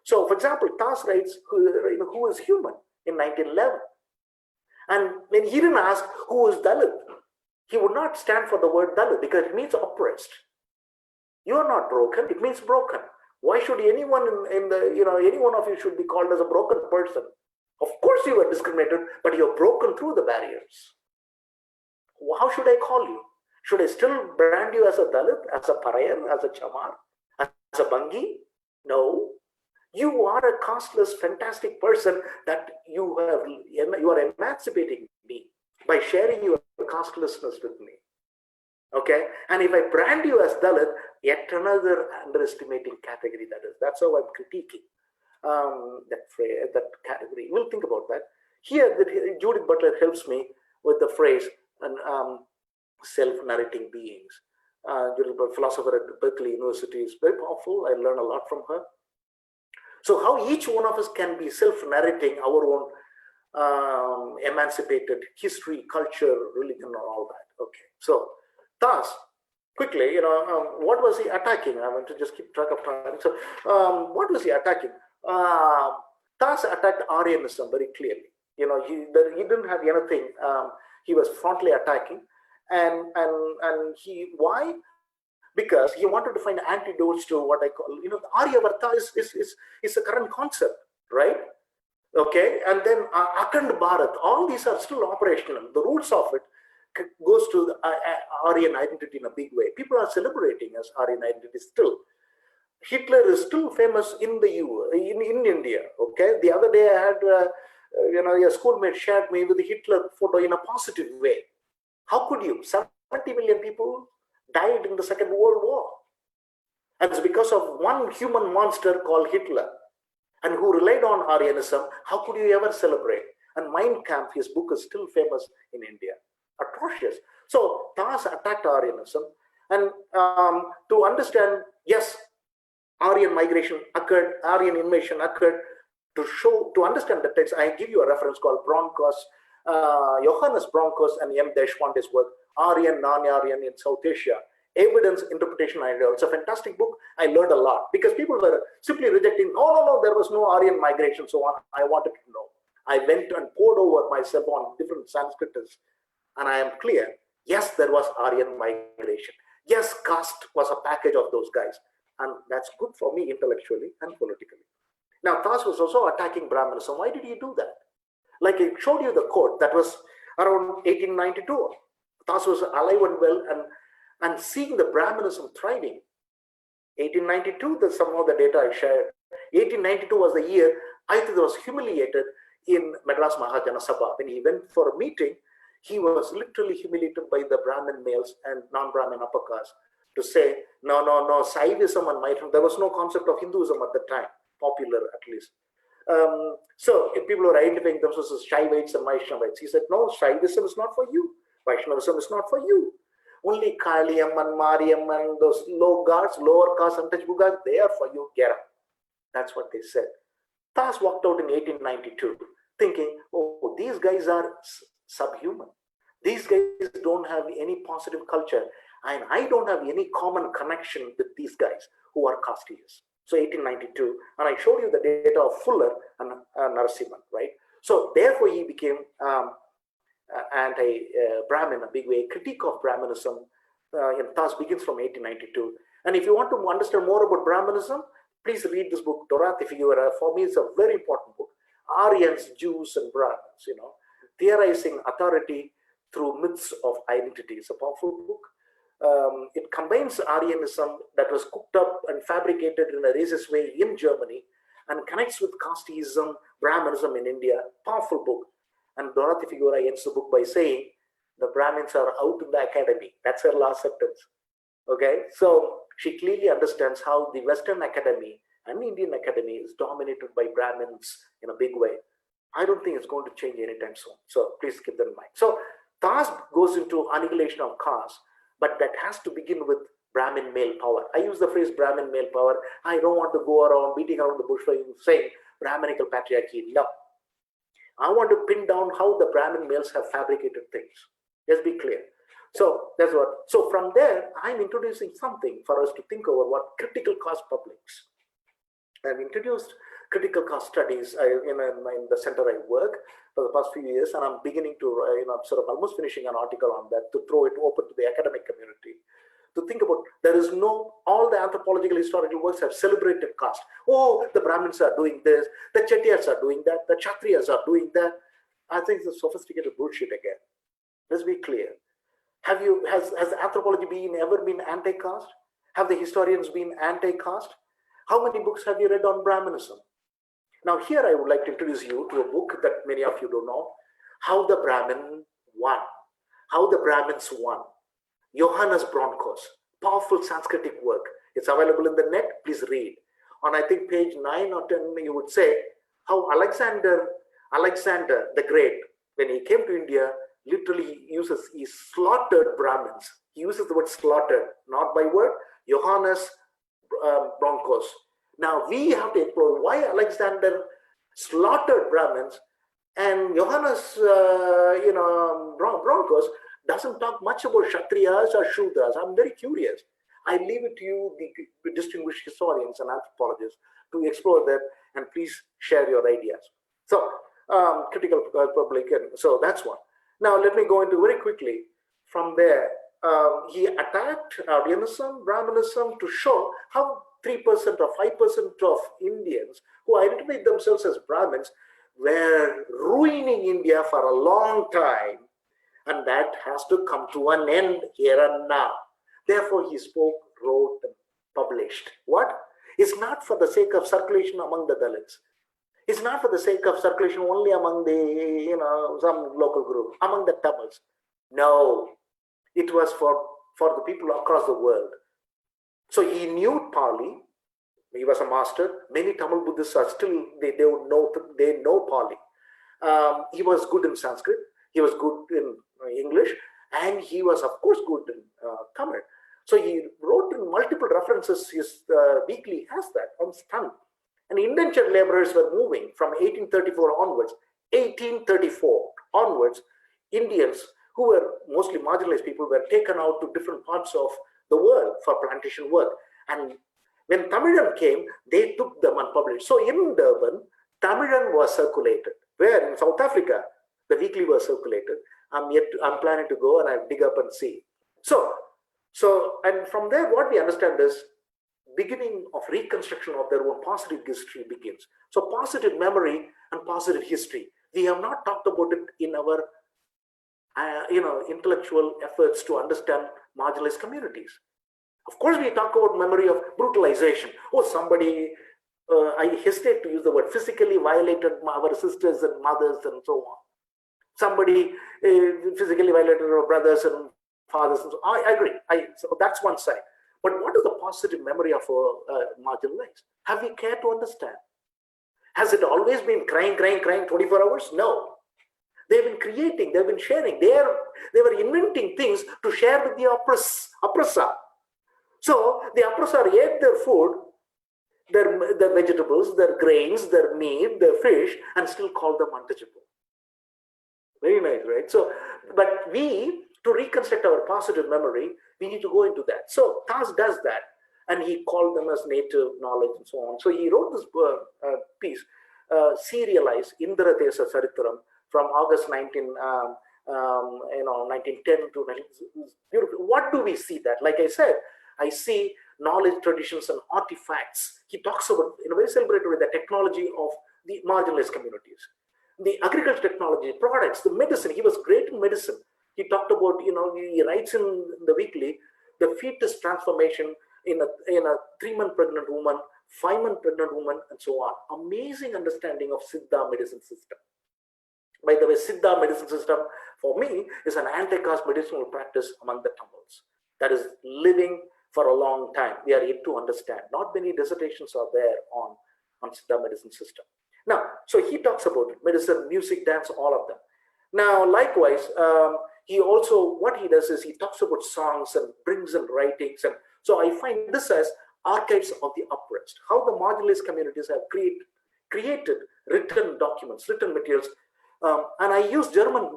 So, for example, Thass writes, who is human in 1911. And when he didn't ask who is Dalit, he would not stand for the word Dalit because it means oppressed. You are not broken, it means broken. Why should anyone any one of you should be called as a broken person? Of course you are discriminated, but you're broken through the barriers. How should I call you? Should I still brand you as a Dalit, as a Parayan, as a Chamar, as a Bangi? No. You are a casteless, fantastic person that you are emancipating me by sharing your castelessness with me. Okay, and if I brand you as Dalit, yet another underestimating category that is. That's how I'm critiquing that category. We'll think about that. Here, Judith Butler helps me with the phrase self-narrating beings. Judith Butler, philosopher at Berkeley University, is very powerful. I learn a lot from her. So how each one of us can be self-narrating our own emancipated history, culture, religion, and all that. Okay, so Thass, quickly, what was he attacking? I want to just keep track of time. So, what was he attacking? Thass attacked Aryanism very clearly. He didn't have anything. He was frontally attacking, and why? Because he wanted to find antidotes to what I call, the Aryavarta is a current concept, right? Okay, and then Akhand Bharat. All these are still operational. The roots of it goes to the Aryan identity in a big way. People are celebrating as Aryan identity still. Hitler is still famous in in India. Okay, the other day I had a schoolmate shared me with the Hitler photo in a positive way. How could you? 70 million people died in the Second World War, and it's because of one human monster called Hitler, and who relied on Aryanism. How could you ever celebrate? And Mein Kampf, his book, is still famous in India. Atrocious. So Thass attacked Aryanism, and to understand, yes, Aryan migration occurred, Aryan invasion occurred. To understand the text, I give you a reference called Bronkhorst, Johannes Bronkhorst and M. Deshpande's work, Aryan, Non-Aryan in South Asia, Evidence, Interpretation, Idea. It's a fantastic book. I learned a lot because people were simply rejecting, no, there was no Aryan migration, so on. I wanted to know. I went and poured over myself on different Sanskritas, and I am clear, yes, there was Aryan migration. Yes, caste was a package of those guys. And that's good for me intellectually and politically. Now, Thass was also attacking Brahminism. Why did he do that? Like I showed you the quote that was around 1892. Thass was alive and well and seeing the Brahminism thriving. 1892, somehow the data I shared. 1892 was the year Iyothee was humiliated in Madras Mahajana Sabha. When he went for a meeting, he was literally humiliated by the Brahmin males and non-Brahmin upper caste to say, no, Saivism and Maitram. There was no concept of Hinduism at the time, popular at least. So if people were identifying themselves as Shaivites and Vaishnavites, he said, no, Shaivism is not for you. Vaishnavism is not for you. Only Kaliyamman, Mariamman, those low gods, lower caste, untouchable gods, they are for you. Get up. That's what they said. Thass walked out in 1892 thinking, oh, these guys are subhuman. These guys don't have any positive culture. And I don't have any common connection with these guys who are casteist. So 1892, and I showed you the data of Fuller and Narasimhan, right? So therefore he became anti-Brahmin, a big way, critique of Brahminism. Thass begins from 1892. And if you want to understand more about Brahminism, please read this book, Dorathi Figueira. For me, it's a very important book. Aryans, Jews, and Brahmins, theorizing authority through myths of identity. It's a powerful book. It combines Aryanism that was cooked up and fabricated in a racist way in Germany and connects with casteism, Brahminism in India. Powerful book. And Dorothy Figueira ends the book by saying, the Brahmins are out in the academy. That's her last sentence. Okay, so she clearly understands how the Western academy and Indian academy is dominated by Brahmins in a big way. I don't think it's going to change anytime soon. So please keep that in mind. So Thass goes into annihilation of caste, but that has to begin with Brahmin male power. I use the phrase Brahmin male power. I don't want to go around beating around the bush saying Brahminical patriarchy. No. I want to pin down how the Brahmin males have fabricated things. Let's be clear. So that's what. So from there, I'm introducing something for us to think over what critical caste publics. I've introduced critical caste studies in the center I work for the past few years, and I'm beginning to, sort of almost finishing an article on that to throw it open to the academic community to think about. There is no, all the anthropological historical works have celebrated caste. Oh, the Brahmins are doing this, the Chettiars are doing that, the Kshatriyas are doing that. I think it's a sophisticated bullshit again. Let's be clear. Has anthropology ever been anti-caste? Have the historians been anti-caste? How many books have you read on Brahminism? Now here I would like to introduce you to a book that many of you don't know, How the Brahmin Won. How the Brahmins Won. Johannes Broncos, powerful Sanskritic work. It's available in the net, please read. On I think page 9 or 10, you would say how Alexander the Great, when he came to India, literally he slaughtered Brahmins. He uses the word slaughtered, not by word, Johannes Broncos. Now we have to explore why Alexander slaughtered Brahmins, and Johannes, Broncos doesn't talk much about Kshatriyas or Shudras. I'm very curious. I leave it to you, the distinguished historians and anthropologists, to explore that, and please share your ideas. So, critical public, and so that's one. Now, let me go into very quickly from there. He attacked Aryanism, Brahminism to show how 3% or 5% of Indians who identified themselves as Brahmins were ruining India for a long time, and that has to come to an end here and now. Therefore, he spoke, wrote, and published. What? It's not for the sake of circulation among the Dalits. It's not for the sake of circulation only among the, some local group, among the Tamils. No, it was for the people across the world. So he knew Pali. He was a master. Many Tamil Buddhists are still, they know Pali. He was good in Sanskrit. He was good in English, and he was, of course, good in Tamil. So he wrote in multiple references. His weekly has that on stamp. And indentured laborers were moving from 1834 onwards. 1834 onwards, Indians who were mostly marginalized people were taken out to different parts of the world for plantation work. And when Tamilan came, they took them and published. So in Durban, Tamilan was circulated. Where in South Africa, the weekly was circulated. I'm planning to go and I'll dig up and see. So, and from there, what we understand is beginning of reconstruction of their own positive history begins. So positive memory and positive history. We have not talked about it in our, intellectual efforts to understand marginalized communities. Of course, we talk about memory of brutalization. Oh, somebody, I hesitate to use the word, physically violated our sisters and mothers and so on. Somebody physically violated our brothers and fathers. And so I agree. So that's one side. But what is the positive memory of marginalized? Have we cared to understand? Has it always been crying 24 hours? No. They've been creating, they've been sharing. They were inventing things to share with the oppressor. So the oppressor ate their food, their vegetables, their grains, their meat, their fish, and still called them untouchable. Very nice, right? So, but to reconstruct our positive memory, we need to go into that. So Thass does that, and he called them as native knowledge and so on. So he wrote this piece, serialized Indra Desa Charitram from August 1910 to 19. Beautiful. What do we see that? Like I said, I see knowledge, traditions, and artifacts. He talks about, in a very celebrated way, the technology of the marginalized communities, the agriculture technology, products, the medicine. He was great in medicine. He talked about, he writes in the weekly, the fetus transformation in a 3-month pregnant woman, 5-month pregnant woman, and so on. Amazing understanding of Siddha medicine system. By the way, Siddha medicine system, for me, is an anti-caste medicinal practice among the Tamils. That is living for a long time. We are yet to understand. Not many dissertations are there on the medicine system. Now, so he talks about medicine, music, dance, all of them. Now, likewise, he also, what he does is he talks about songs and brings in writings. And so I find this as archives of the oppressed, how the marginalized communities have created written documents, written materials. And I use German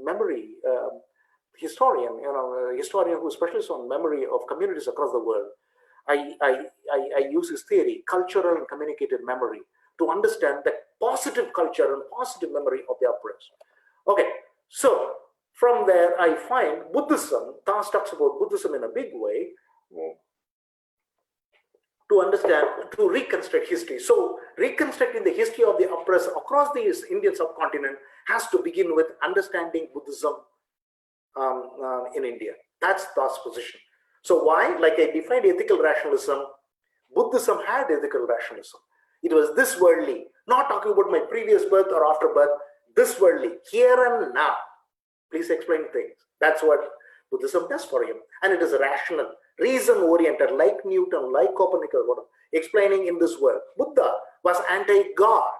memory historian, a historian who specializes on memory of communities across the world. I use his theory, cultural and communicative memory, to understand the positive culture and positive memory of the oppressed. Okay, so from there I find Buddhism. Thass talks about Buddhism in a big way to understand, to reconstruct history. So reconstructing the history of the oppressed across the Indian subcontinent has to begin with understanding Buddhism in India. That's Thass' position. So why? Like I defined ethical rationalism, Buddhism had ethical rationalism. It was this worldly, not talking about my previous birth or after birth, this worldly, here and now. Please explain things. That's what Buddhism does for him. And it is rational, reason-oriented, like Newton, like Copernicus, explaining in this world. Buddha was anti-God.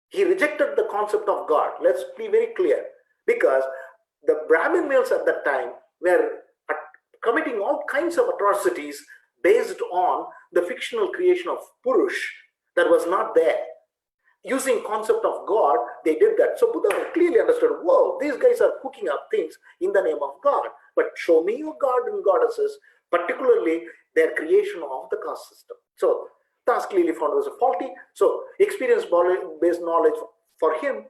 He rejected the concept of God. Let's be very clear. Because the Brahmin males at that time were committing all kinds of atrocities based on the fictional creation of Purush that was not there. Using concept of God, they did that. So Buddha clearly understood, whoa, these guys are cooking up things in the name of God. But show me your God and goddesses, particularly their creation of the caste system. So Thass clearly found it was faulty. So experience-based knowledge for him,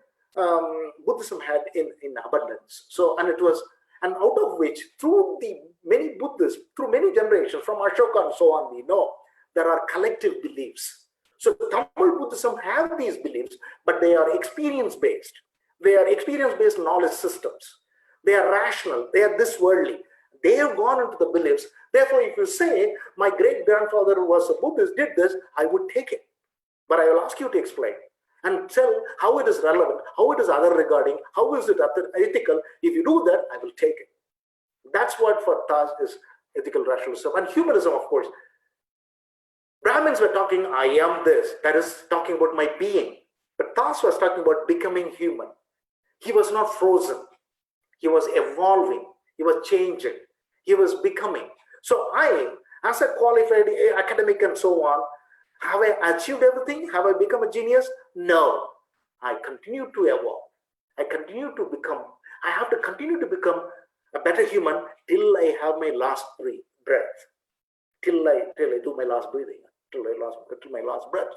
Buddhism had in abundance. So, and it was, and out of which, through the many Buddhists, through many generations, from Ashoka and so on, we know there are collective beliefs. So Tamil Buddhism have these beliefs, but they are experience-based. They are experience-based knowledge systems. They are rational. They are this worldly. They have gone into the beliefs. Therefore, if you say, my great-grandfather was a Buddhist, did this, I would take it. But I will ask you to explain and tell how it is relevant, how it is other regarding, how is it ethical. If you do that, I will take it. That's what for Thass is ethical rationalism. And humanism, of course. Brahmins were talking, I am this. That is talking about my being. But Thass was talking about becoming human. He was not frozen. He was evolving. He was changing. He was becoming. So I, as a qualified academic and so on, have I achieved everything? Have I become a genius? No. I continue to evolve. I continue to become, I have to continue to become a better human till I have my last breath. Till I do my last breathing. Till my last breath.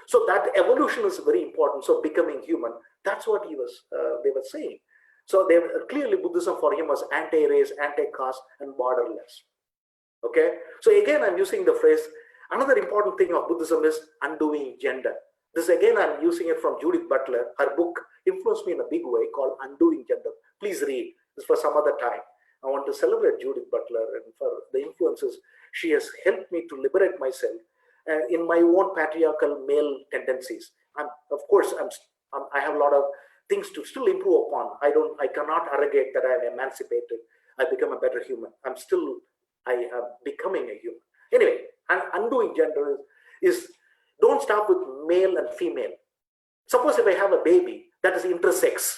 So that evolution is very important. So becoming human, that's what they were saying. So they clearly Buddhism for him was anti-race, anti-caste, and borderless. Okay. So again, I'm using the phrase. Another important thing of Buddhism is undoing gender. This again, I'm using it from Judith Butler. Her book influenced me in a big way called Undoing Gender. Please read this for some other time. I want to celebrate Judith Butler and for the influences she has helped me to liberate myself in my own patriarchal male tendencies. Of course, I have a lot of things to still improve upon. I cannot arrogate that I am emancipated. I become a better human. I am becoming a human. Anyway, and undoing gender is don't stop with male and female. Suppose if I have a baby that is intersex,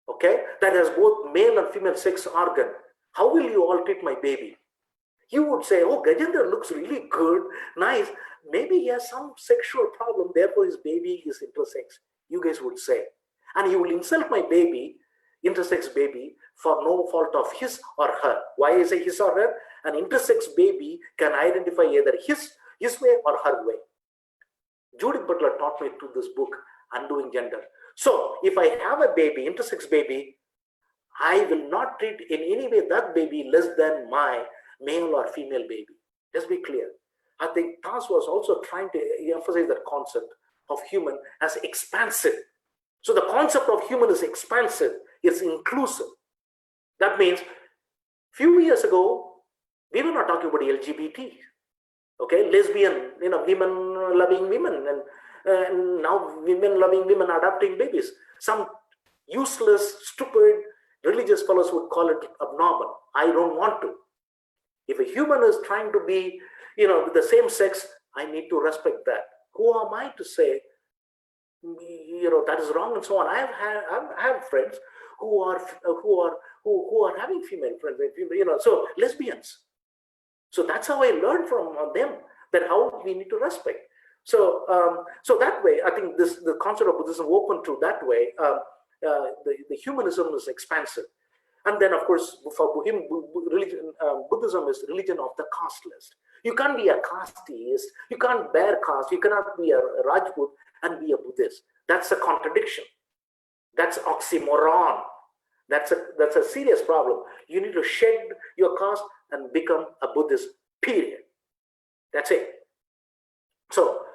okay, that has both male and female sex organ, how will you all treat my baby? You would say, oh, Gajendran looks really good, nice. Maybe he has some sexual problem, therefore his baby is intersex. You guys would say. And you will insult my baby, intersex baby, for no fault of his or her. Why is it his or her? An intersex baby can identify either his way or her way. Judith Butler taught me through this book, Undoing Gender. So if I have a baby, intersex baby, I will not treat in any way that baby less than my male or female baby. Just be clear. I think Thass was also trying to emphasize that concept of human as expansive. So the concept of human is expansive, it's inclusive. That means few years ago, we were not talking about LGBT, okay, lesbian, women loving women, and now women loving women adopting babies. Some useless, stupid religious fellows would call it abnormal. I don't want to. If a human is trying to be, with the same sex, I need to respect that. Who am I to say, that is wrong and so on? I have friends who are having female friends, so lesbians. So that's how I learned from them that how we need to respect. So so that way, I think the concept of Buddhism open to that way. The humanism is expansive. And then, of course, for him, Buddhism is religion of the caste list. You can't be a casteist. You can't bear caste. You cannot be a Rajput and be a Buddhist. That's a contradiction. That's oxymoron. That's a serious problem. You need to shed your caste and become a Buddhist, period. That's it. So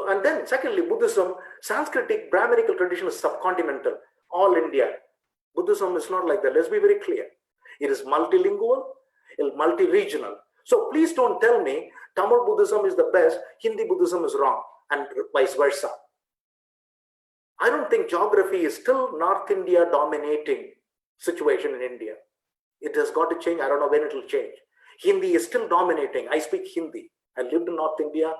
and then secondly, Buddhism, Sanskritic, Brahminical tradition is subcontinental, all India. Buddhism is not like that. Let's be very clear. It is multilingual, multi-regional. So please don't tell me Tamil Buddhism is the best, Hindi Buddhism is wrong, and vice versa. I don't think geography is still North India dominating situation in India. It has got to change. I don't know when it will change. Hindi is still dominating. I speak Hindi. I lived in North India.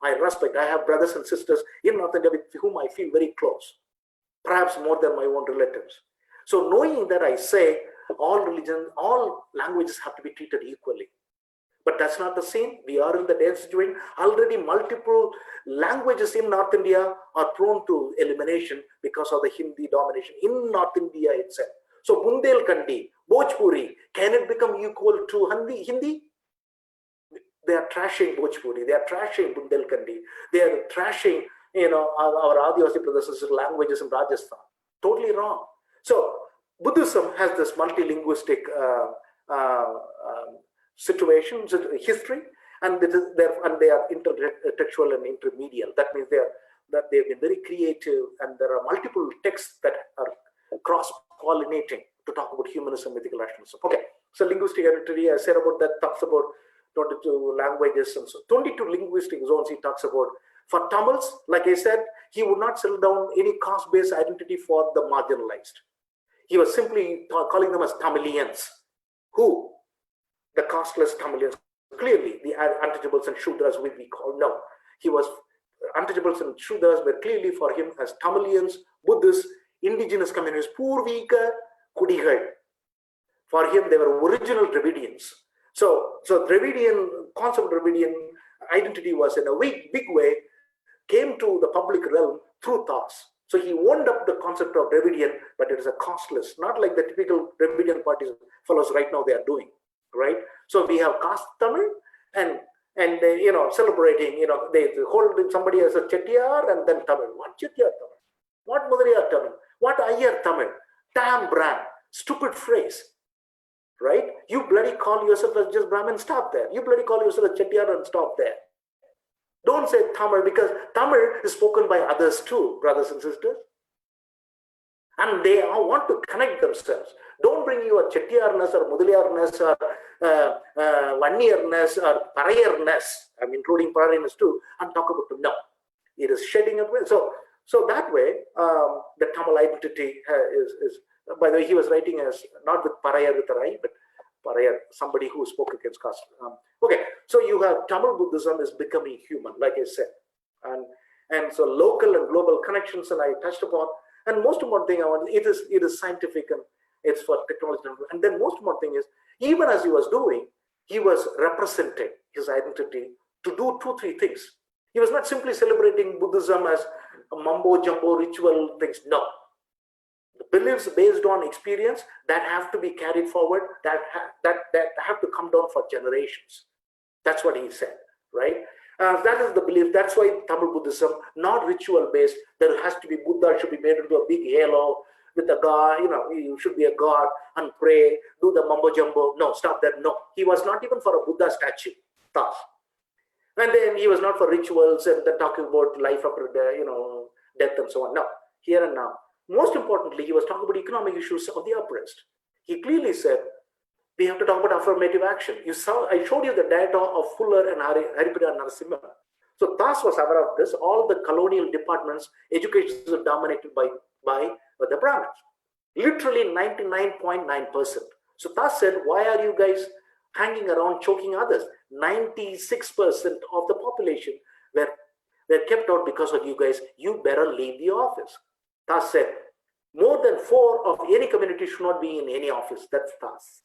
I respect. I have brothers and sisters in North India with whom I feel very close, perhaps more than my own relatives. So knowing that, I say all religions, all languages have to be treated equally. But that's not the same. We are in the dance situation. Already multiple languages in North India are prone to elimination because of the Hindi domination in North India itself. So Bundelkhandi, Bhojpuri, can it become equal to Hindi? They are trashing Bhojpuri. They are trashing Bundelkhandi. They are trashing, our Adivasi brothers and sisters languages in Rajasthan. Totally wrong. So Buddhism has this multilinguistic situation, history, and they are intertextual and intermedial. That means they've been very creative, and there are multiple texts that are cross-pollinating to talk about humanism, mythical rationalism. Okay, so linguistic heredity, I said about that, talks about 22 languages and so 22 linguistic zones he talks about. For Tamils, like I said, he would not settle down any caste-based identity for the marginalized. He was simply calling them as Tamilians. Who? The casteless Tamilians. Clearly, the untouchables and Shudras will be called. No, he was untouchables and Shudras were clearly for him as Tamilians, Buddhists, indigenous communities, Purvika Kudigal. For him, they were original Dravidians. So Dravidian concept, Dravidian identity was in a big way came to the public realm through Thass. So he owned up the concept of Dravidian, but it is a casteless, not like the typical Dravidian parties fellows right now they are doing, right? So we have caste Tamil and celebrating, they hold somebody as a Chettiar and then Tamil. What Chettiar Tamil? What Mudriyar Tamil? What Ayyar Tamil? Damn brand, stupid phrase, right? You bloody call yourself as just Brahmin, stop there. You bloody call yourself a Chettiar and stop there. Don't say Tamil, because Tamil is spoken by others too, brothers and sisters. And they all want to connect themselves. Don't bring your Chettiarness or Mudaliyarness or Vanniyarness or Parayarness, I'm including Parayarness too, and talk about them. No, it is shedding away. So that way, the Tamil identity is, by the way, he was writing as not with Parayar with a Rai, but Parayar, somebody who spoke against caste. Okay, so you have Tamil Buddhism is becoming human, like I said, and so local and global connections, and I touched upon. And most important thing it is scientific and it's for technology. And then most important thing is, even as he was doing, he was representing his identity to do 2-3 things. He was not simply celebrating Buddhism as a mumbo jumbo ritual things. No, the beliefs based on experience that have to be carried forward, that have to come down for generations. That's what he said, right? That is the belief. That's why Tamil Buddhism, not ritual based. There has to be Buddha should be made into a big halo with a god. You should be a god and pray, do the mumbo jumbo. No, stop that. No, he was not even for a Buddha statue. Thus. And then he was not for rituals and then talking about life after death and so on. No, here and now. Most importantly, he was talking about economic issues of the oppressed. He clearly said, we have to talk about affirmative action. I showed you the data of Fuller and Haripriya Narasimha. So Thass was aware of this. All the colonial departments, education is dominated by the Brahmins. Literally 99.9%. So Thass said, why are you guys hanging around choking others. 96% of the population were kept out because of you guys. You better leave the office. Thass said, more than 4 of any community should not be in any office. That's Thass.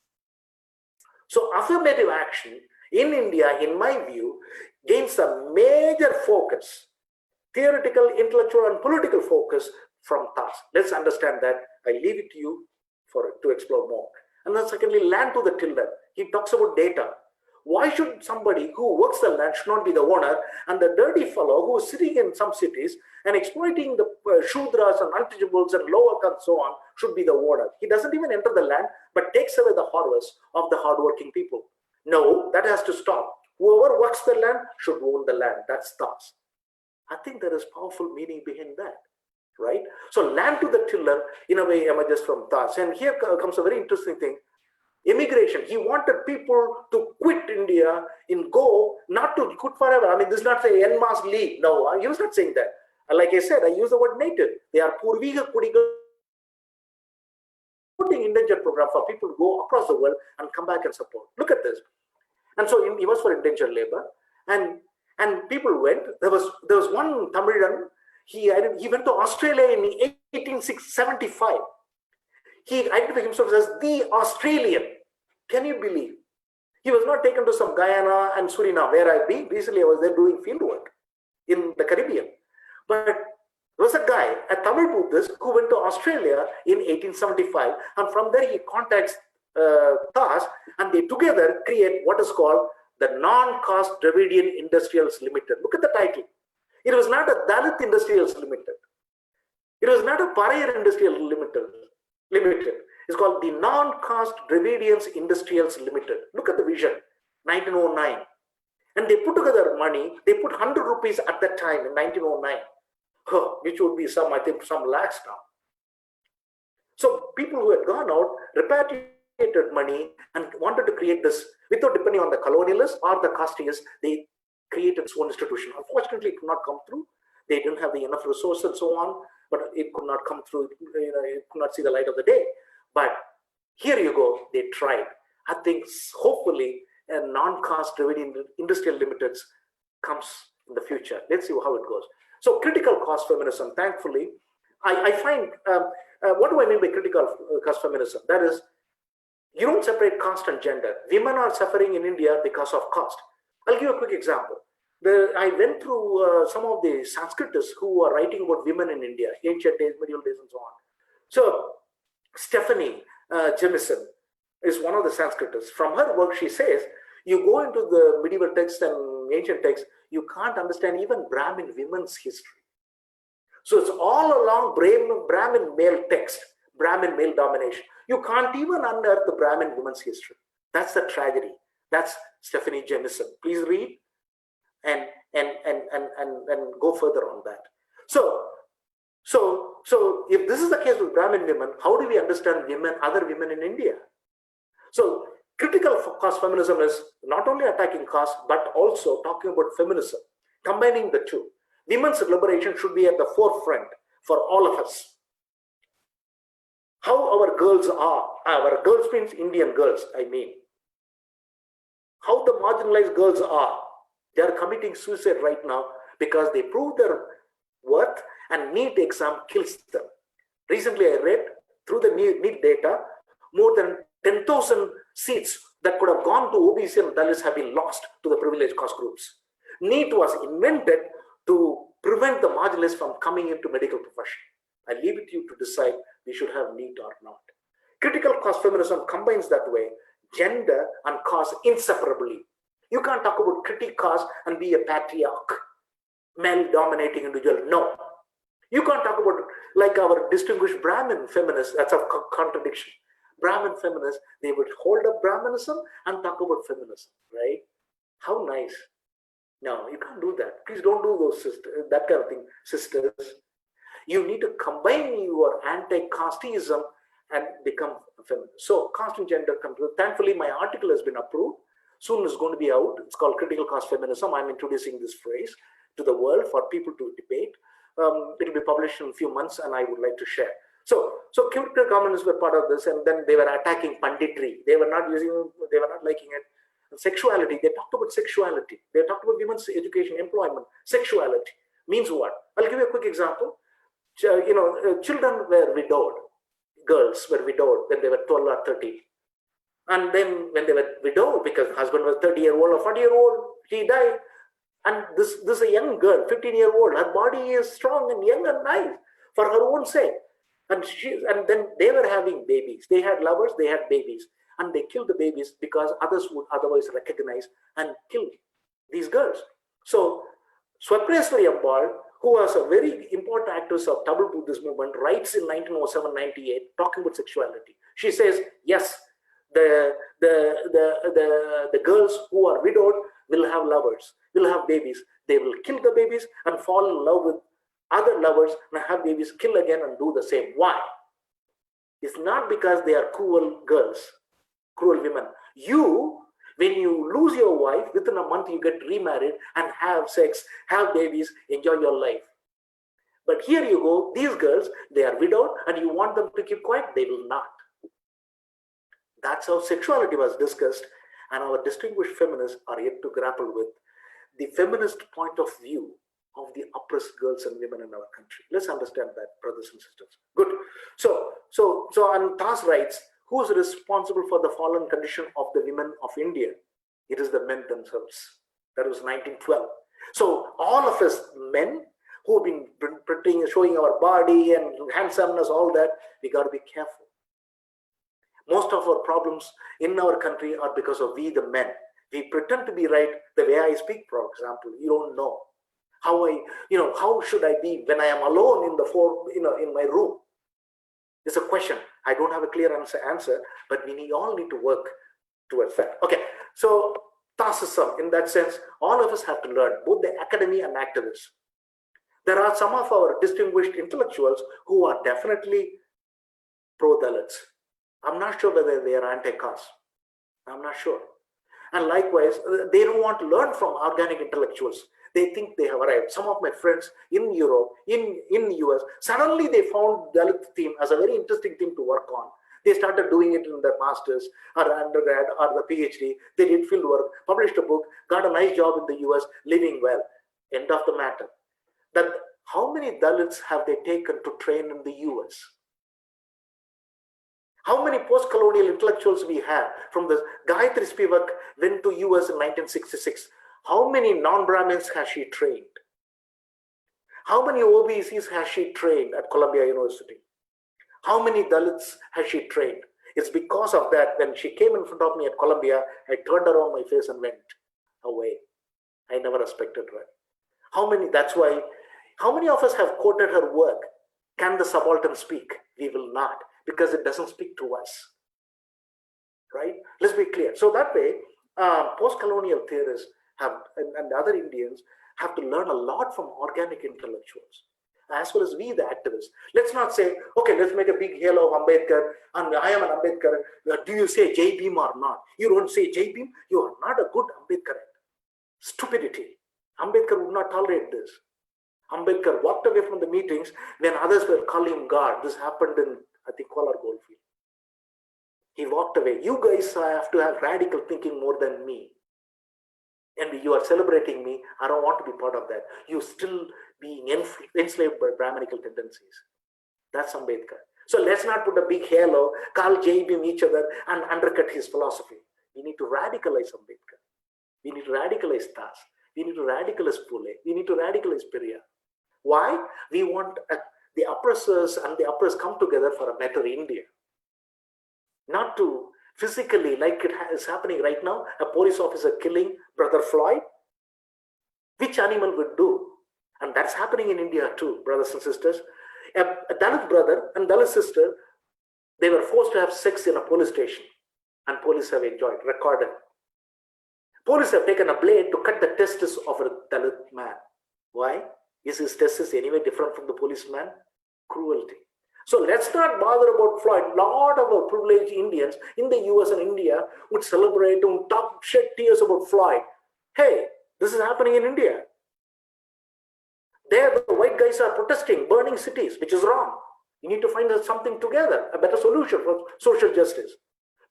So affirmative action in India, in my view, gains a major focus, theoretical, intellectual, and political focus from Thass. Let's understand that. I leave it to you to explore more. And then secondly, land to the tiller. He talks about data. Why should somebody who works the land should not be the owner, and the dirty fellow who is sitting in some cities and exploiting the Shudras and untouchables and lower and so on should be the owner? He doesn't even enter the land, but takes away the harvest of the hardworking people. No, that has to stop. Whoever works the land should own the land. That's Thass. I think there is powerful meaning behind that, right? So land to the tiller in a way emerges from Thass. And here comes a very interesting thing. Immigration. He wanted people to quit India and go, not to quit forever. I mean, this is not say en masse leave. No, he was not saying that. Like I said, I use the word native. They are Purviga Kudigal, putting indentured program for people to go across the world and come back and support. Look at this. And so he was for indentured labor, and people went. There was one Tamilian. He went to Australia in 1875. He identified himself as the Australian. Can you believe? He was not taken to some Guyana and Suriname, where I've been. Recently, I was there doing field work in the Caribbean. But there was a guy, a Tamil Buddhist, who went to Australia in 1875. And from there, he contacts Thass, and they together create what is called the Non-Caste Dravidian Industrials Limited. Look at the title. It was not a Dalit Industrials Limited. It was not a Parayar Industrial Limited. It's called the Non-Caste Dravidians Industrials Limited. Look at the vision, 1909. And they put together money. They put 100 rupees at that time in 1909, which would be some, I think, some lakhs now. So people who had gone out repatriated money and wanted to create this without depending on the colonialists or the casteists. They created its own institution. Unfortunately, it could not come through. They didn't have the enough resources and so on. But it could not come through, it could not see the light of the day. But here you go, they tried. I think hopefully a non-caste Dravidian industrial limited comes in the future. Let's see how it goes. So critical caste feminism, thankfully, I find, what do I mean by critical caste feminism? That is, you don't separate caste and gender. Women are suffering in India because of caste. I'll give a quick example. I went through some of the Sanskritists who are writing about women in India, ancient days, medieval days, and so on. So Stephanie Jemison is one of the Sanskritists. From her work, she says, you go into the medieval texts and ancient texts, you can't understand even Brahmin women's history. So it's all along Brahmin male text, Brahmin male domination. You can't even unearth the Brahmin women's history. That's the tragedy. That's Stephanie Jemison. Please read and go further on that. So if this is the case with Brahmin women, how do we understand women, other women in India? So critical caste feminism is not only attacking caste, but also talking about feminism, combining the two. Women's liberation should be at the forefront for all of us. How our girls means Indian girls, I mean. How the marginalized girls are. They are committing suicide right now because they prove their worth and NEET exam kills them. Recently, I read through the NEET data, more than 10,000 seats that could have gone to OBC and Dalits have been lost to the privileged caste groups. NEET was invented to prevent the marginalists from coming into medical profession. I leave it to you to decide we should have NEET or not. Critical caste feminism combines that way, gender and caste inseparably. You can't talk about critical caste and be a patriarch, male-dominating individual. No. You can't talk about, like our distinguished Brahmin feminists, that's a contradiction. Brahmin feminists, they would hold up Brahminism and talk about feminism, right? How nice. No, you can't do that. Please don't do those sisters, that kind of thing, sisters. You need to combine your anti-casteism and become a feminist. So caste and gender come together. Thankfully, my article has been approved. Soon it's going to be out. It's called Critical Caste Feminism. I'm introducing this phrase to the world for people to debate. It will be published in a few months, and I would like to share. So critical communists were part of this, and then they were attacking panditry. They were not liking it. Sexuality, they talked about sexuality. They talked about women's education, employment, sexuality. Means what? I'll give you a quick example. Children were widowed. Girls were widowed when they were 12 or 13. And then when they were widowed, because husband was 30-year-old or 40-year-old, he died. And this is a young girl, 15-year-old. Her body is strong and young and nice for her own sake. And then they were having babies. They had lovers, they had babies. And they killed the babies because others would otherwise recognize and kill these girls. So Swapreshwari Ambal, who was a very important actress of Tamil Buddhist movement, writes in 1907-98 talking about sexuality. She says, yes, the girls who are widowed will have lovers, will have babies. They will kill the babies and fall in love with other lovers and have babies, kill again and do the same. Why? It's not because they are cruel girls, cruel women. When you lose your wife, within a month you get remarried and have sex, have babies, enjoy your life. But here you go, these girls, they are widowed and you want them to keep quiet, they will not. That's how sexuality was discussed, and our distinguished feminists are yet to grapple with the feminist point of view of the oppressed girls and women in our country. Let's understand that, brothers and sisters. Good. So and Thass writes, who is responsible for the fallen condition of the women of India? It is the men themselves. That was 1912. So all of us men who've been showing our body and handsomeness, all that, we got to be careful. Most of our problems in our country are because of we, the men. We pretend to be right. The way I speak, for example, you don't know how should I be when I am alone in my room? It's a question. I don't have a clear answer, but we all need to work towards that. Okay, so Thassism, in that sense, all of us have to learn, both the academy and activists. There are some of our distinguished intellectuals who are definitely pro-Dalits. I'm not sure whether they are anti-caste. I'm not sure. And likewise, they don't want to learn from organic intellectuals. They think they have arrived. Some of my friends in Europe, in the US, suddenly they found Dalit theme as a very interesting thing to work on. They started doing it in their masters or undergrad or the PhD. They did field work, published a book, got a nice job in the US, living well. End of the matter. That how many Dalits have they taken to train in the US? How many post-colonial intellectuals we have? From the Gayatri Spivak went to US in 1966. How many non-Brahmins has she trained? How many OBCs has she trained at Columbia University? How many Dalits has she trained? It's because of that, when she came in front of me at Columbia, I turned around my face and went away. I never respected her. That's why, how many of us have quoted her work? Can the subaltern speak? We will not, because it doesn't speak to us. Right? Let's be clear. So that way, post-colonial theorists and other Indians have to learn a lot from organic intellectuals, as well as we, the activists. Let's not say, okay, let's make a big halo of Ambedkar, and I am an Ambedkar. Do you say Jai Bhim or not? You don't say Jai Bhim, you are not a good Ambedkarite. Stupidity. Ambedkar would not tolerate this. Ambedkar walked away from the meetings when others were calling him God. This happened in, I think, Kolar Goldfield. He walked away. You guys have to have radical thinking more than me. And you are celebrating me. I don't want to be part of that. You still being enslaved by Brahminical tendencies. That's Ambedkar. So let's not put a big halo, call Jai Bhim each other and undercut his philosophy. We need to radicalize Ambedkar. We need to radicalize Thass. We need to radicalize Pule. We need to radicalize Periyar. Why? We want the oppressors and the oppressed come together for a better India. Not to physically, like it is happening right now, a police officer killing Brother Floyd. Which animal would do? And that's happening in India too, brothers and sisters. A Dalit brother and Dalit sister, they were forced to have sex in a police station. And police have enjoyed, recorded. Police have taken a blade to cut the testes of a Dalit man. Why? Is his testes anyway different from the policeman? Cruelty. So let's not bother about Floyd. A lot of our privileged Indians in the US and India would celebrate and shed tears about Floyd. Hey, this is happening in India. There, the white guys are protesting, burning cities, which is wrong. You need to find something together, a better solution for social justice.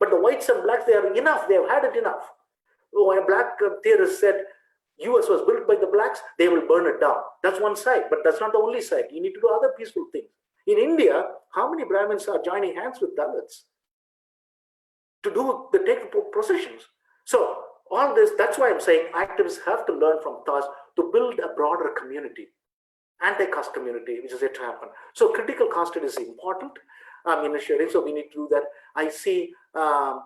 But the whites and blacks, they are enough. They have had it enough. when a black theorist said US was built by the blacks, they will burn it down. That's one side, but that's not the only side. You need to do other peaceful things. In India, how many Brahmins are joining hands with Dalits to take processions? So all this, that's why I'm saying activists have to learn from Thass to build a broader community, anti-caste community, which is yet to happen. So critical caste is important. Initiating, so we need to do that. I see, Periyar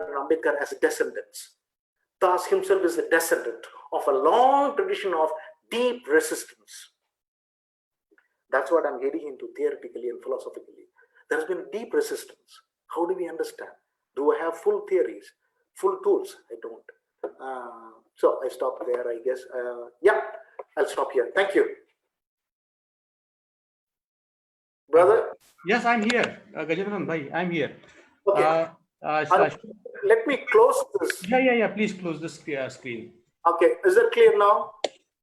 and Ambedkar as descendants. Thass himself is a descendant of a long tradition of deep resistance. That's what I'm getting into theoretically and philosophically. There's been deep resistance. How do we understand? Do I have full theories, full tools? I don't. So I stop there, I guess. Yeah, I'll stop here. Thank you. Brother? Yes, I'm here. Gajendran bhai, I'm here. Okay. Let me close this. Yeah. Please close the screen. Okay. Is it clear now?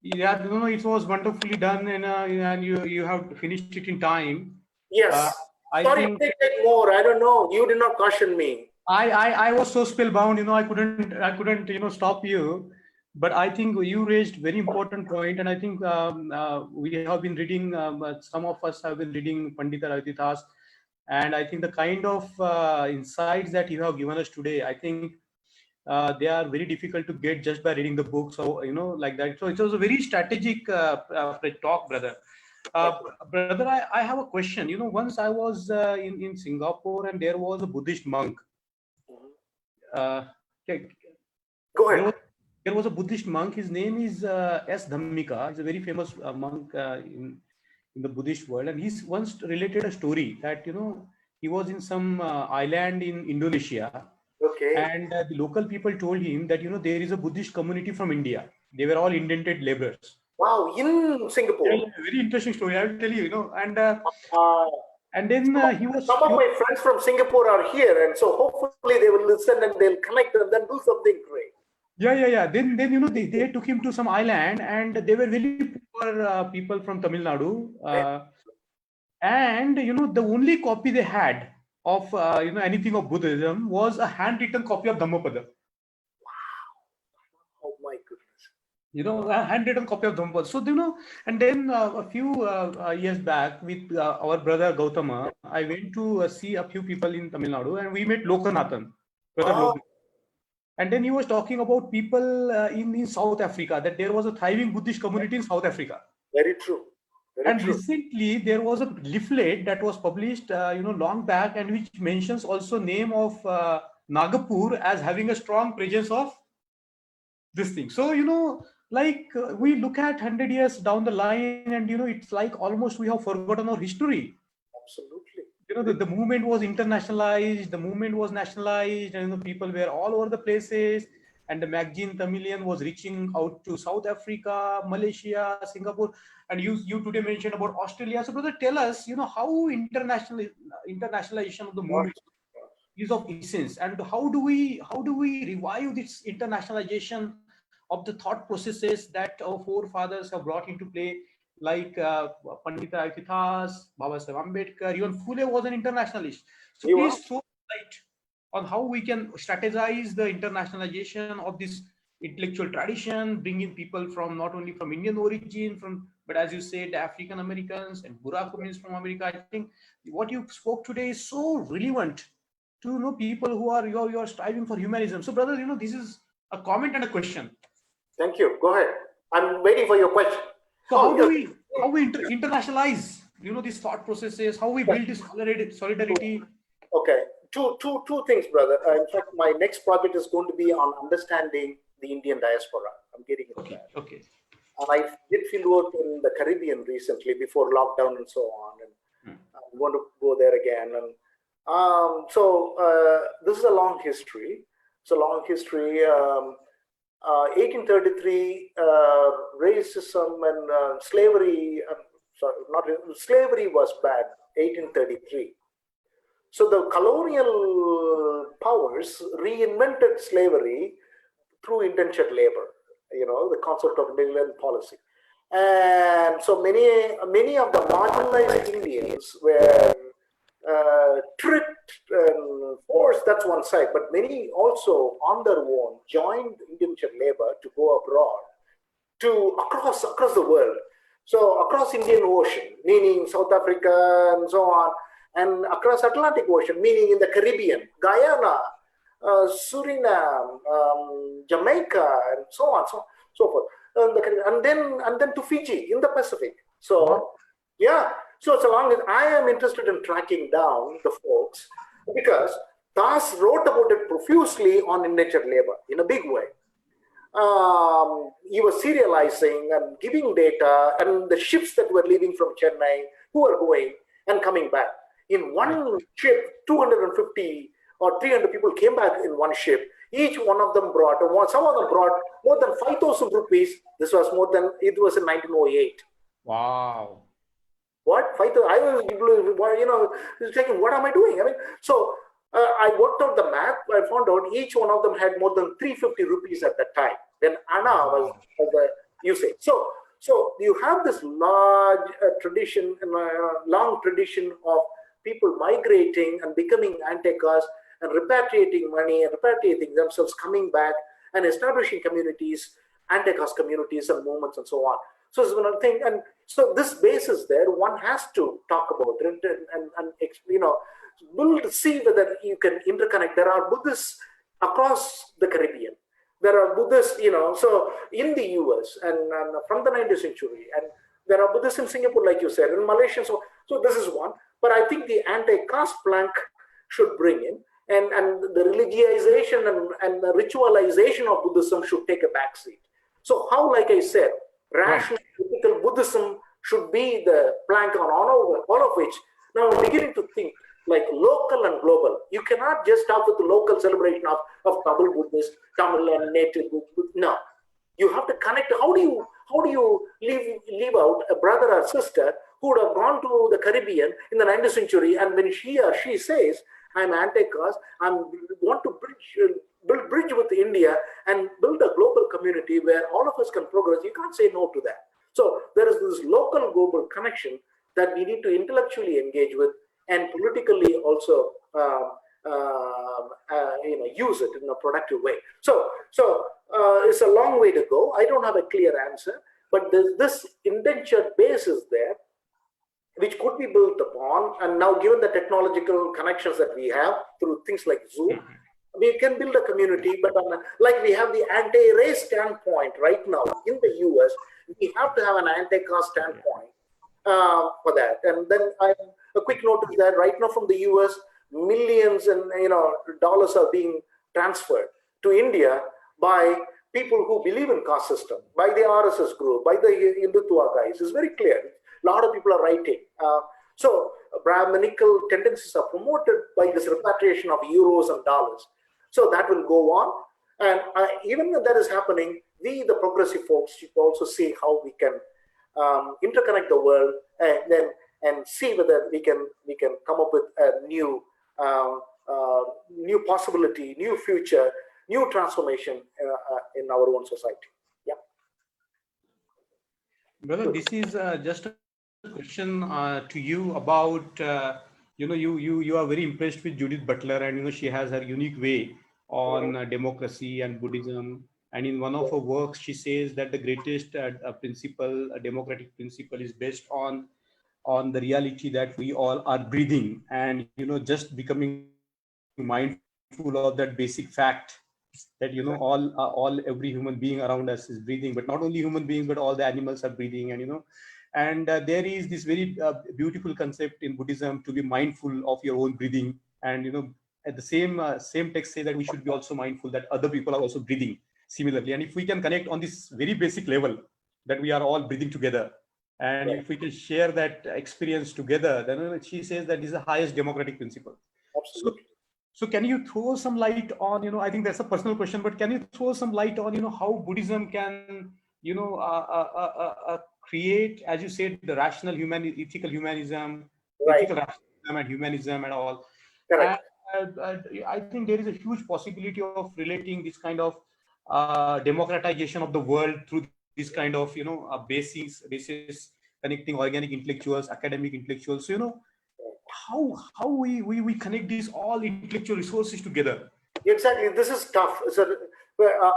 Yeah, no, it was wonderfully done, and you have finished it in time. Yes. Sorry, it did take more. I don't know. You did not caution me. I was so spellbound, I couldn't, stop you. But I think you raised very important point, and I think we have been reading. Some of us have been reading Pandita Iyothee Thass, and I think the kind of insights that you have given us today, I think they are very difficult to get just by reading the book. So like that. So it was a very strategic talk, brother. Brother, I have a question. Once I was in Singapore, and there was a Buddhist monk. Go ahead. There was a Buddhist monk. His name is S. Dhammika. He's a very famous monk in the Buddhist world. And he's once related a story that, he was in some island in Indonesia. Okay. And the local people told him that, there is a Buddhist community from India. They were all indented laborers. Wow, in Singapore. Yeah, very interesting story. I will tell you, and then he was. Some of my friends from Singapore are here, and so hopefully they will listen and they'll connect and then do something great. Yeah. Then they took him to some island, and they were really poor people from Tamil Nadu. And the only copy they had of anything of Buddhism was a handwritten copy of Dhammapada. Wow! Oh my goodness! A handwritten copy of Dhammapada. So and then a few years back with our brother Gautama, I went to see a few people in Tamil Nadu, and we met Lokanathan, brother Lokan. And then he was talking about people in South Africa, that there was a thriving Buddhist community in South Africa. Very true. Very true. Recently, there was a leaflet that was published, long back, and which mentions also name of Nagapur as having a strong presence of this thing. So, we look at 100 years down the line, and, it's like almost we have forgotten our history. Absolutely. The movement was internationalized, the movement was nationalized, and people were all over the places, and the magazine Tamilian was reaching out to South Africa, Malaysia, Singapore, and you today mentioned about Australia. So brother, tell us, how internationalization of the movement is of essence, and how do we revive this internationalization of the thought processes that our forefathers have brought into play, like Pandita Iyothee Thass, Baba Saheb Ambedkar, even Phule was an internationalist. So please throw light on how we can strategize the internationalization of this intellectual tradition, bringing people from not only from Indian origin, but as you said, African Americans and Burra communities from America. I think what you spoke today is so relevant to people who are you are striving for humanism. So brother, this is a comment and a question. Thank you. Go ahead. I'm waiting for your question. So how do we internationalize these thought processes? How we build this solidarity? Okay, two things, brother. In fact, my next project is going to be on understanding the Indian diaspora. I'm getting into that. Okay. And I did fieldwork in the Caribbean recently before lockdown and so on, and I'm going to go there again. And this is a long history. It's a long history. 1833, racism and slavery. Slavery was bad. 1833. So the colonial powers reinvented slavery through indentured labor. The concept of middleland policy, and so many of the marginalized Indians were tricked force, that's one side, but many also on their own joined indentured labor to go abroad to across the world. So across Indian Ocean, meaning South Africa and so on, and across Atlantic Ocean, meaning in the Caribbean, Guyana, Suriname, Jamaica, and so on, so forth, and then to Fiji in the Pacific. So yeah, so so long as I am interested in tracking down the folks, because Thass wrote about it profusely on indentured labor in a big way. He was serializing and giving data, and the ships that were leaving from Chennai, who were going and coming back. In one ship, 250 or 300 people came back in one ship. Each one of them brought, some of them brought more than 5,000 rupees. This was more than, it was in 1908. Wow. What? 5,000? I was checking, what am I doing? I mean, so I worked out the math. I found out each one of them had more than 350 rupees at that time. Then Anna was the usage. So you have this large tradition, long tradition of people migrating and becoming anti-caste and repatriating money and repatriating themselves, coming back and establishing communities, anti-caste communities and movements and so on. So it's one thing, and so this base is there. One has to talk about it and see whether you can interconnect. There are Buddhists across the Caribbean. There are Buddhists, so in the US and from the 19th century, and there are Buddhists in Singapore, like you said, in Malaysia. So this is one. But I think the anti-caste plank should bring in, and the religiization and the ritualization of Buddhism should take a backseat. So how, like I said, rational ethical Buddhism should be the plank on all of which now I'm beginning to think like local and global. You cannot just stop with the local celebration of Tamil Buddhist, Tamil and native Buddhist. No, you have to connect. How do you leave out a brother or sister who would have gone to the Caribbean in the 19th century, and when he or she says, I'm anti-caste, I want to build bridge with India and build a global community where all of us can progress, you can't say no to that. So there is this local global connection that we need to intellectually engage with and politically also use it in a productive way. So it's a long way to go. I don't have a clear answer, but this indentured base is there, which could be built upon. And now, given the technological connections that we have through things like Zoom, we can build a community. But like we have the anti-race standpoint right now in the US, we have to have an anti-caste standpoint for that. And then a quick note is that right now from the US, millions and dollars are being transferred to India by people who believe in caste system, by the RSS group, by the Hindutva guys. It's very clear. A lot of people are writing. So Brahminical tendencies are promoted by this repatriation of euros and dollars. So that will go on. And even when that is happening, we, the progressive folks, should also see how we can interconnect the world and see whether we can come up with a new possibility, new future, new transformation in our own society. Yeah. Brother, this is just a question to you about you are very impressed with Judith Butler, and she has her unique way on democracy and Buddhism. And in one of her works, she says that the greatest principle, a democratic principle, is based on the reality that we all are breathing, and just becoming mindful of that basic fact that every human being around us is breathing, but not only human beings, but all the animals are breathing, and there is this very beautiful concept in Buddhism to be mindful of your own breathing, and at the same text say that we should be also mindful that other people are also breathing similarly. And if we can connect on this very basic level that we are all breathing together, and if we can share that experience together, then she says that is the highest democratic principle. Absolutely. So can you throw some light on, I think that's a personal question, but can you throw some light on, how Buddhism can, create, as you said, the rational ethical humanism, ethical rationalism and humanism and all. Correct. And I think there is a huge possibility of relating this kind of democratization of the world through this kind of, basis connecting organic intellectuals, academic intellectuals. So, how we connect these all intellectual resources together? Exactly. This is tough.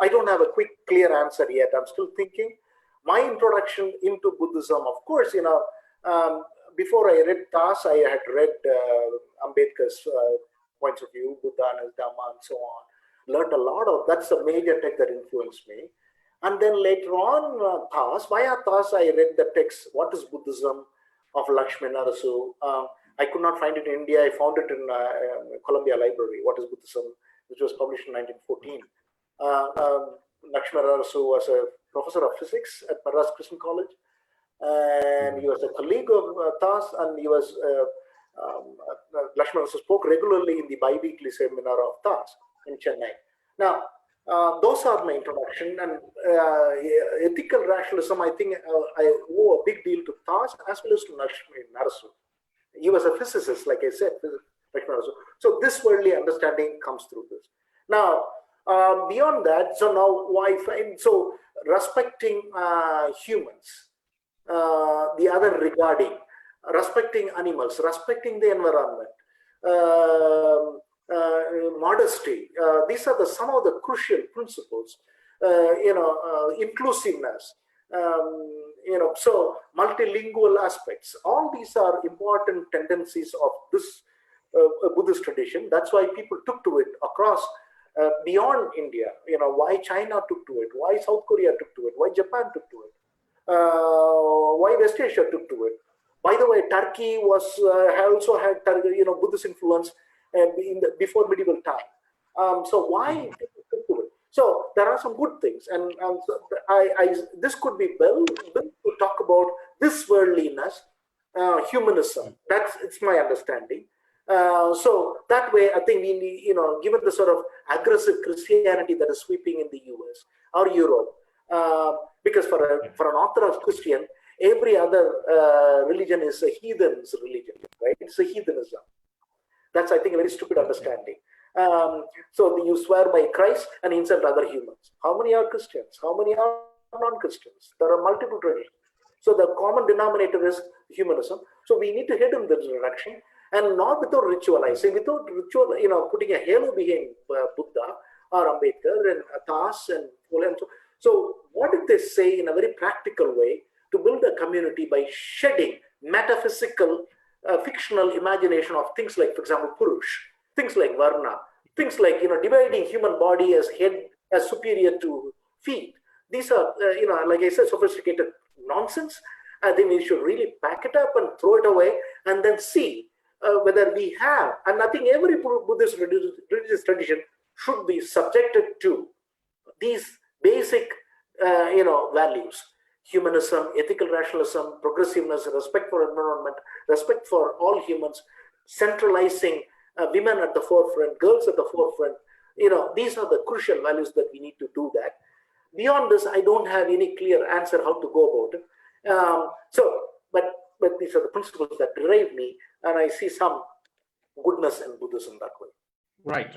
I don't have a quick, clear answer yet. I'm still thinking. My introduction into Buddhism, of course, before I read Thass, I had read Ambedkar's points of view, Buddha and his Dhamma, and so on. Learned a lot of that's a major text that influenced me. And then later on, Thass, via Thass, I read the text, What is Buddhism of Lakshmi Narasu. I could not find it in India. I found it in Columbia Library, What is Buddhism, which was published in 1914. Lakshmi Narasu was a professor of physics at Madras Christian College, and he was a colleague of Thass, and he was Lakshmi Narasu spoke regularly in the bi-weekly seminar of Thass in Chennai. Now, those are my introduction, and ethical rationalism, I think I owe a big deal to Thass as well as to Lakshmi Narasu. He was a physicist, like I said, Lakshmi Narasu. So this worldly understanding comes through this. Now, beyond that, so now I find, so respecting humans, the other regarding, respecting animals, respecting the environment, modesty. These are some of the crucial principles. Inclusiveness. So multilingual aspects. All these are important tendencies of this Buddhist tradition. That's why people took to it across beyond India. Why China took to it, why South Korea took to it, why Japan took to it, why West Asia took to it. By the way, Turkey was also had Buddhist influence before medieval time. So why people took to it? So there are some good things, and this could be built to talk about this worldliness, humanism. It's my understanding. So that way, I think we need, given the sort of aggressive Christianity that is sweeping in the US or Europe, because for an Orthodox Christian, every other religion is a heathen's religion, right? It's a heathenism. That's, I think, a very stupid understanding. So you swear by Christ and insult other humans. How many are Christians? How many are non-Christians? There are multiple traditions. So the common denominator is humanism. So we need to head in this direction, and not without ritualizing, without ritual, putting a halo behind Buddha or Ambedkar and Thass and so what did they say in a very practical way to build a community by shedding metaphysical, fictional imagination of things like, for example, Purush, things like Varna, things like, dividing human body as head as superior to feet. These are, like I said, sophisticated nonsense. I think we should really pack it up and throw it away and then see whether we have, and I think every Buddhist religious tradition should be subjected to these basic, values: humanism, ethical rationalism, progressiveness, respect for environment, respect for all humans, centralizing women at the forefront, girls at the forefront. These are the crucial values that we need to do that. Beyond this, I don't have any clear answer how to go about it. But these are the principles that drive me, and I see some goodness in Buddhism that way. Right.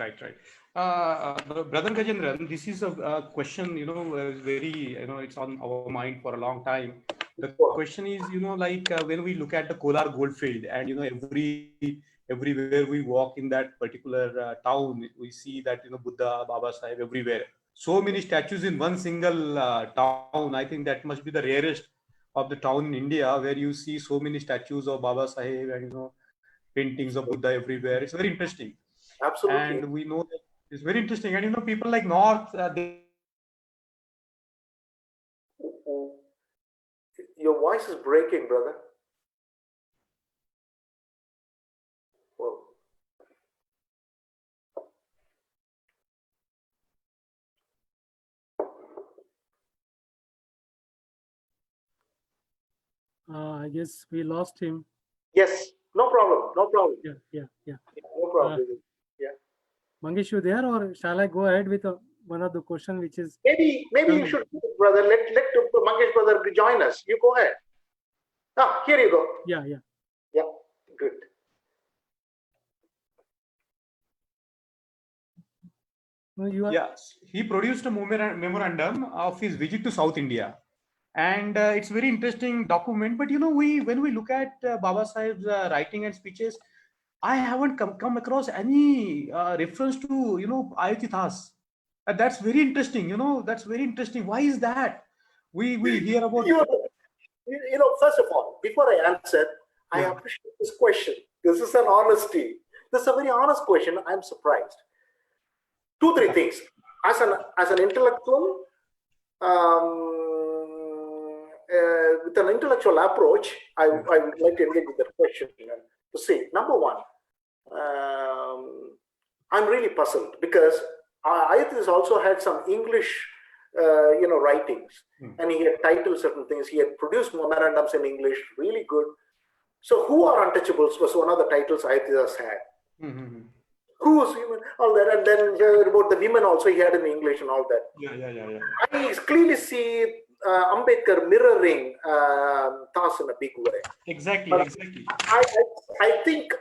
Brother Gajendran, this is a question, very, it's on our mind for a long time. The question is, when we look at the Kolar goldfield, and, everywhere we walk in that particular town, we see that, Buddha, Baba Sahib everywhere. So many statues in one single town. I think that must be the rarest of the town in India, where you see so many statues of Baba Sahib and, paintings of Buddha everywhere. It's very interesting. Absolutely. And we know that it's very interesting. And, people like North, Your voice is breaking, brother. Whoa. I guess we lost him. Yes, no problem. Yeah. No problem. Mangesh, you there, or shall I go ahead with one of the question which is maybe you should, brother. Let Mangesh brother join us. You go ahead. Here you go. Yeah. Good. Yes, he produced a memorandum of his visit to South India, and it's very interesting document. But when we look at Baba Sahib's writing and speeches, I haven't come across any reference to, Iyothee Thass. And that's very interesting. That's very interesting. Why is that? We hear about. First of all, before I answer, I Yeah. appreciate this question. This is an honesty. This is a very honest question. I'm surprised. Two, three things. As an intellectual, with an intellectual approach, I would like to engage with that question and to say, number one, I'm really puzzled because Iyothee also had some English, writings, and he had titled certain things. He had produced memorandums in English, really good. So, who are untouchables was one of the titles Iyothee had. Who's human? All that, and then about the women also he had in English and all that. Yeah. I clearly see Ambedkar mirroring Thass in a big way. Exactly. I think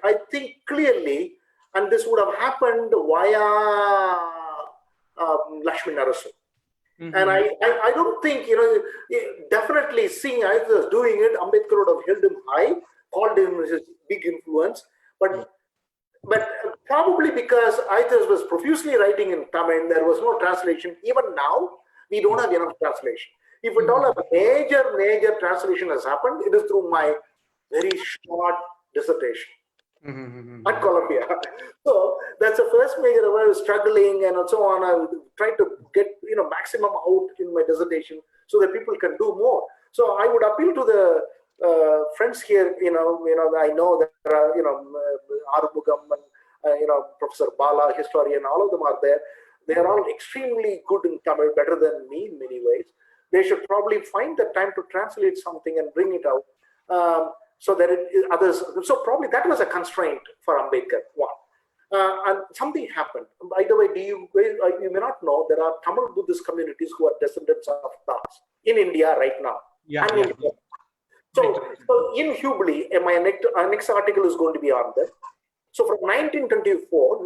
clearly, and this would have happened via Lakshmi Narasu. And I don't think, definitely seeing Iyothee doing it, Ambedkar would have held him high, called him his big influence, but probably because Iyothee was profusely writing in Tamil, there was no translation. Even now, we don't have enough translation. If at all a major translation has happened, it is through my very short dissertation at Columbia. So that's the first major. I was struggling and so on. I tried to get maximum out in my dissertation so that people can do more. So I would appeal to the friends here. I know that there are Arumugam and Professor Bala, historian. All of them are there. They are all extremely good in Tamil, better than me in many ways. They should probably find the time to translate something and bring it out. So that others. So probably that was a constraint for Ambedkar. One, and something happened. By the way, you may not know there are Tamil Buddhist communities who are descendants of Thass in India right now. Yeah. So in Hubli, my next article is going to be on that. So from 1924,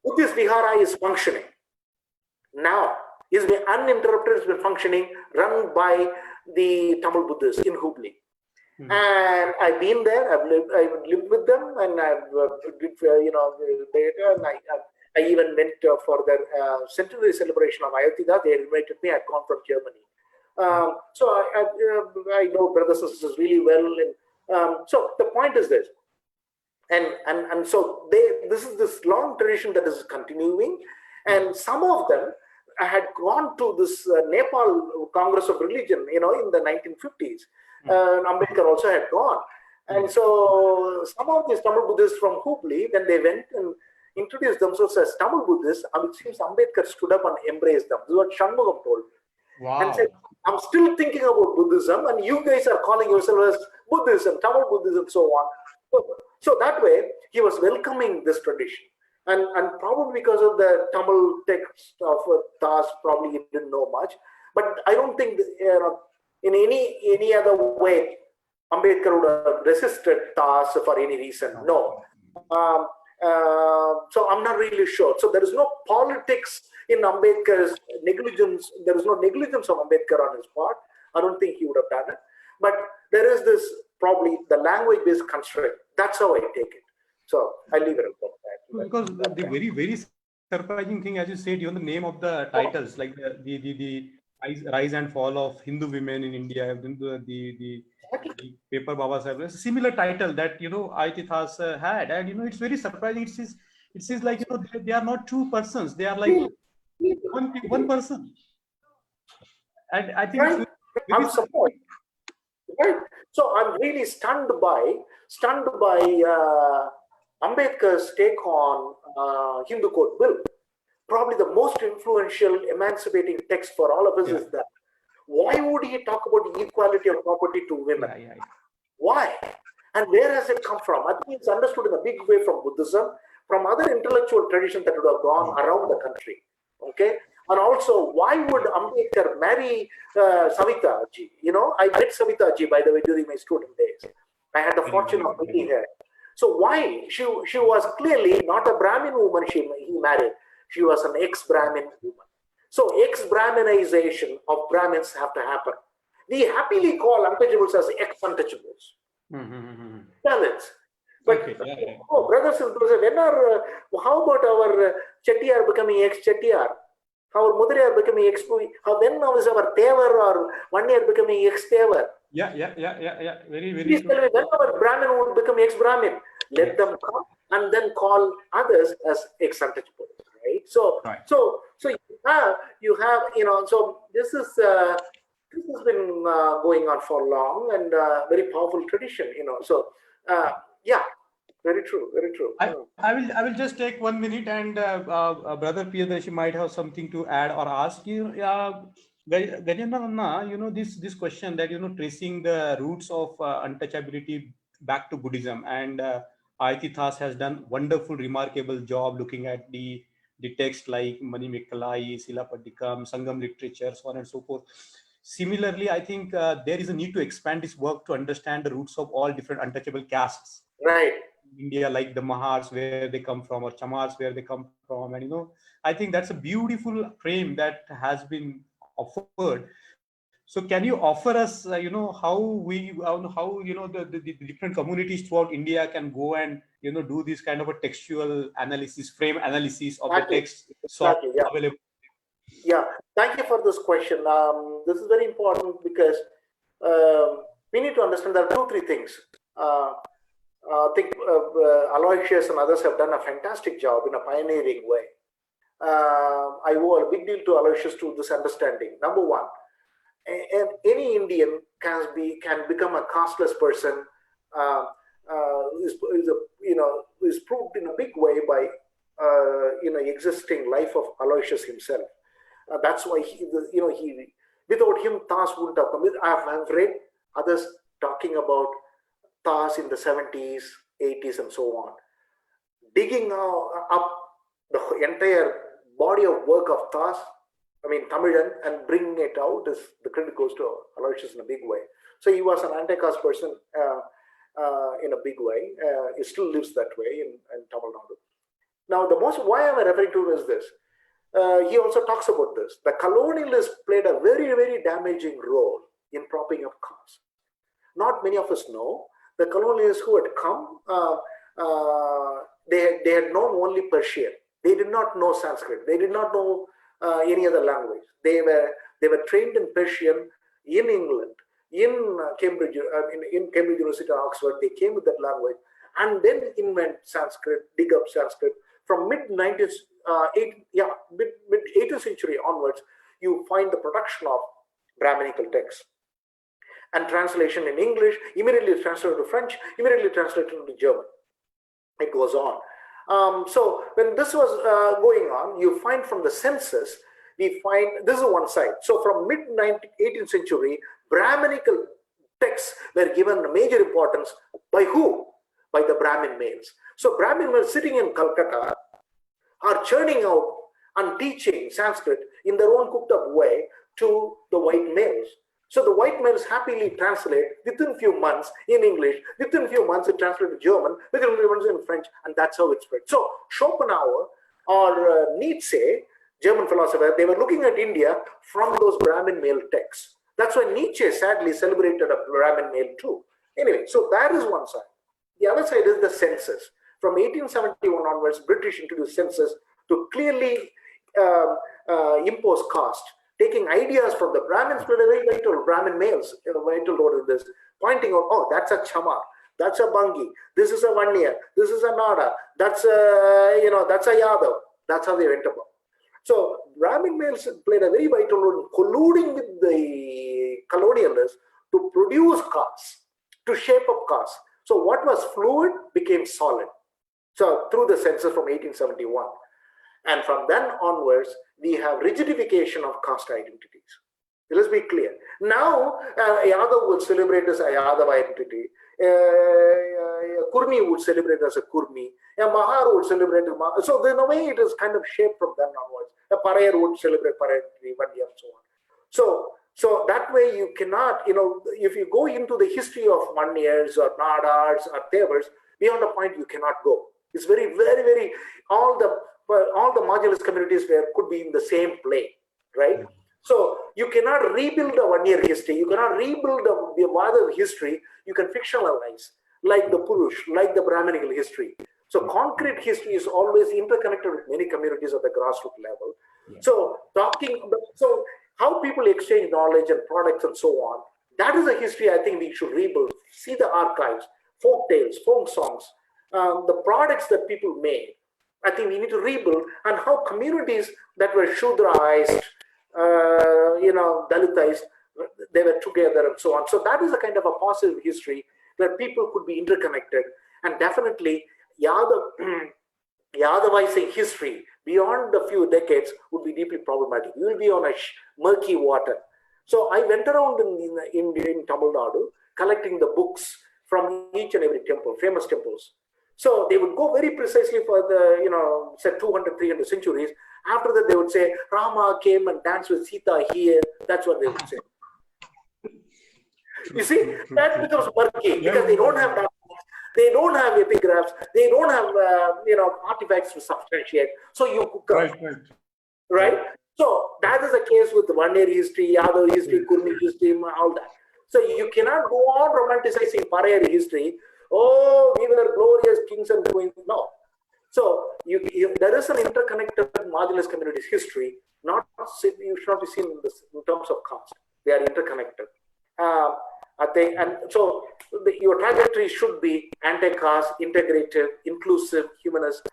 Buddhist Vihara is functioning. Now, it's been uninterrupted, it's been functioning, run by the Tamil Buddhists in Hubli. And I've been there, I've lived with them, and I've and I even went for their centenary celebration of Iyothee Thass. They invited me. I'd gone from Germany. So I know brothers and sisters really well. And so the point is this. And so this is this long tradition that is continuing. And some of them had gone to this Nepal Congress of Religion, in the 1950s. Ambedkar also had gone. And so some of these Tamil Buddhists from Hubli, when they went and introduced themselves as Tamil Buddhists, it seems Ambedkar stood up and embraced them. This is what Shanmugam told. Wow. And said, I'm still thinking about Buddhism, and you guys are calling yourselves as Buddhism, Tamil Buddhism, and so on. So that way, he was welcoming this tradition. And probably because of the Tamil text of Thass, probably he didn't know much. But I don't think in any other way, Ambedkar would have resisted Thass for any reason. No. So I'm not really sure. So there is no politics in Ambedkar's negligence. There is no negligence of Ambedkar on his part. I don't think he would have done it. But there is this probably the language-based constraint. That's how I take it. So I leave it at that. Because the very, very surprising thing, as you said, the name of the titles, like the rise and fall of Hindu women in India, the paper Baba Sahib, a similar title that Iyothee Thass had, and it's very surprising. It seems like they are not two persons; they are like one person. And I think right. I'm surprised. Right. So I'm really stunned by Ambedkar's take on Hindu Code Bill. Probably the most influential, emancipating text for all of us is that. Why would he talk about equality of property to women? Why? And where has it come from? I think it's understood in a big way from Buddhism, from other intellectual traditions that would have gone around the country. Okay? And also, why would Ambedkar marry Savita ji? I met Savita ji, by the way, during my student days. I had the fortune of meeting her. So why? She was clearly not a Brahmin woman he married. She was an ex-Brahmin woman. So ex-Brahminization of Brahmins have to happen. We happily call untouchables as ex-untouchables. Dalits. But Okay, yeah. oh, brothers and sisters, how about our Chettiar becoming ex-Chettiar? Our Mudriyar becoming when now is our Tevar or 1 year becoming ex-Tevar? Yeah. Very Please true. tell me when our Brahmin would become ex-Brahmin. Let them come and then call others as ex-untouchable, right? So you have, so this has been going on for long and very powerful tradition, So yeah, very true, very true. I will just take 1 minute, and Brother Priyadarshan might have something to add or ask you. Gajendran, this question that tracing the roots of untouchability back to Buddhism, and Iyothee Thass has done wonderful, remarkable job looking at the text like Mani Mekkalai, Silapadikam, Sangam literature, so on and so forth. Similarly, I think there is a need to expand this work to understand the roots of all different untouchable castes. Right. India, like the Mahars, where they come from, or Chamars, where they come from, and I think that's a beautiful frame that has been offered. So, can you offer us, how the different communities throughout India can go and do this kind of a textual analysis, frame analysis of the text, Exactly. Yeah. available? Yeah. Thank you for this question. This is very important because we need to understand there are 2-3 things. I think Aloysius and others have done a fantastic job in a pioneering way. I owe a big deal to Aloysius to this understanding. Number one, any Indian can become a casteless person. Is proved in a big way by existing life of Aloysius himself. That's why he without him Thass wouldn't have come. I've read others talking about Thass in the 70s, 80s, and so on. Digging up the entire body of work of Thass, Tamilan, and bringing it out, the credit goes to Aloysius in a big way. So he was an anti-caste person in a big way. He still lives that way in Tamil Nadu. Now, why am I referring to is this? He also talks about this. The colonialists played a very, very damaging role in propping up caste. Not many of us know. The colonialists who had come, they had known only Persian. They did not know Sanskrit. They did not know any other language. They were trained in Persian in England, in Cambridge, in Cambridge University or Oxford. They came with that language and then invent Sanskrit, dig up Sanskrit. From mid-18th century onwards, you find the production of Brahminical texts and translation in English, immediately translated to French, immediately translated into German. It goes on. So when this was going on, you find from the census, we find, this is one side. So from mid-18th century, Brahminical texts were given major importance by who? By the Brahmin males. So Brahmin males sitting in Calcutta are churning out and teaching Sanskrit in their own cooked up way to the white males. So the white males happily translate within few months in English, within few months it translated to German, within few months in French, and that's how it spread. So Schopenhauer or Nietzsche, German philosopher, they were looking at India from those Brahmin male texts. That's why Nietzsche sadly celebrated a Brahmin male too. Anyway, so that is one side. The other side is the census. From 1871 onwards, British introduced census to clearly impose caste, taking ideas from the Brahmins, but very vital Brahmin males, vital role in this, pointing out, oh, that's a Chamar, that's a Bangi, this is a Vanya, this is a Nada, that's a, that's a Yadav. That's how they went about. So Brahmin males played a very vital role in colluding with the colonialists to produce caste, to shape up caste. So what was fluid became solid. So through the census from 1871. And from then onwards, we have rigidification of caste identities. Let's be clear. Now, Yadav would celebrate as a Yadav identity. Kurmi would celebrate as a Kurmi. A Mahar would celebrate as Mahar. So in a way, it is kind of shaped from then onwards. A Parayar would celebrate Parayar identity, Vandi, and so on. So that way you cannot, if you go into the history of Manyars or Nadars or Tevars, beyond a point you cannot go. It's very, very, very, all the marginalized communities could be in the same plane, right? So you cannot rebuild a 1 year history. You cannot rebuild a wider history. You can fictionalize. like the Purush, like the Brahminical history. So concrete history is always interconnected with many communities at the grassroots level. Yeah. So so how people exchange knowledge and products and so on, that is a history I think we should rebuild. See the archives, folk tales, folk songs, the products that people made. I think we need to rebuild, and how communities that were Shudraized, Dalitized, they were together and so on. So that is a kind of a positive history where people could be interconnected, and definitely Yadavaizing history beyond the few decades would be deeply problematic. You will be on a murky water. So I went around in Tamil Nadu collecting the books from each and every temple, famous temples. So they would go very precisely for the, say 200, 300 centuries. After that, they would say, Rama came and danced with Sita here. That's what they would say. You see, that becomes murky because they don't have that. They don't have epigraphs. They don't have, artifacts to substantiate. So you cook up, right? So that is the case with Vaneri history, Yadav history, Kurmi history, all that. So you cannot go on romanticizing Parayari history. Oh, we were glorious kings and queens. No. So there is an interconnected marginalized communities history. You should not be seen in terms of caste. They are interconnected. I think, and so your trajectory should be anti-caste, integrative, inclusive, humanist.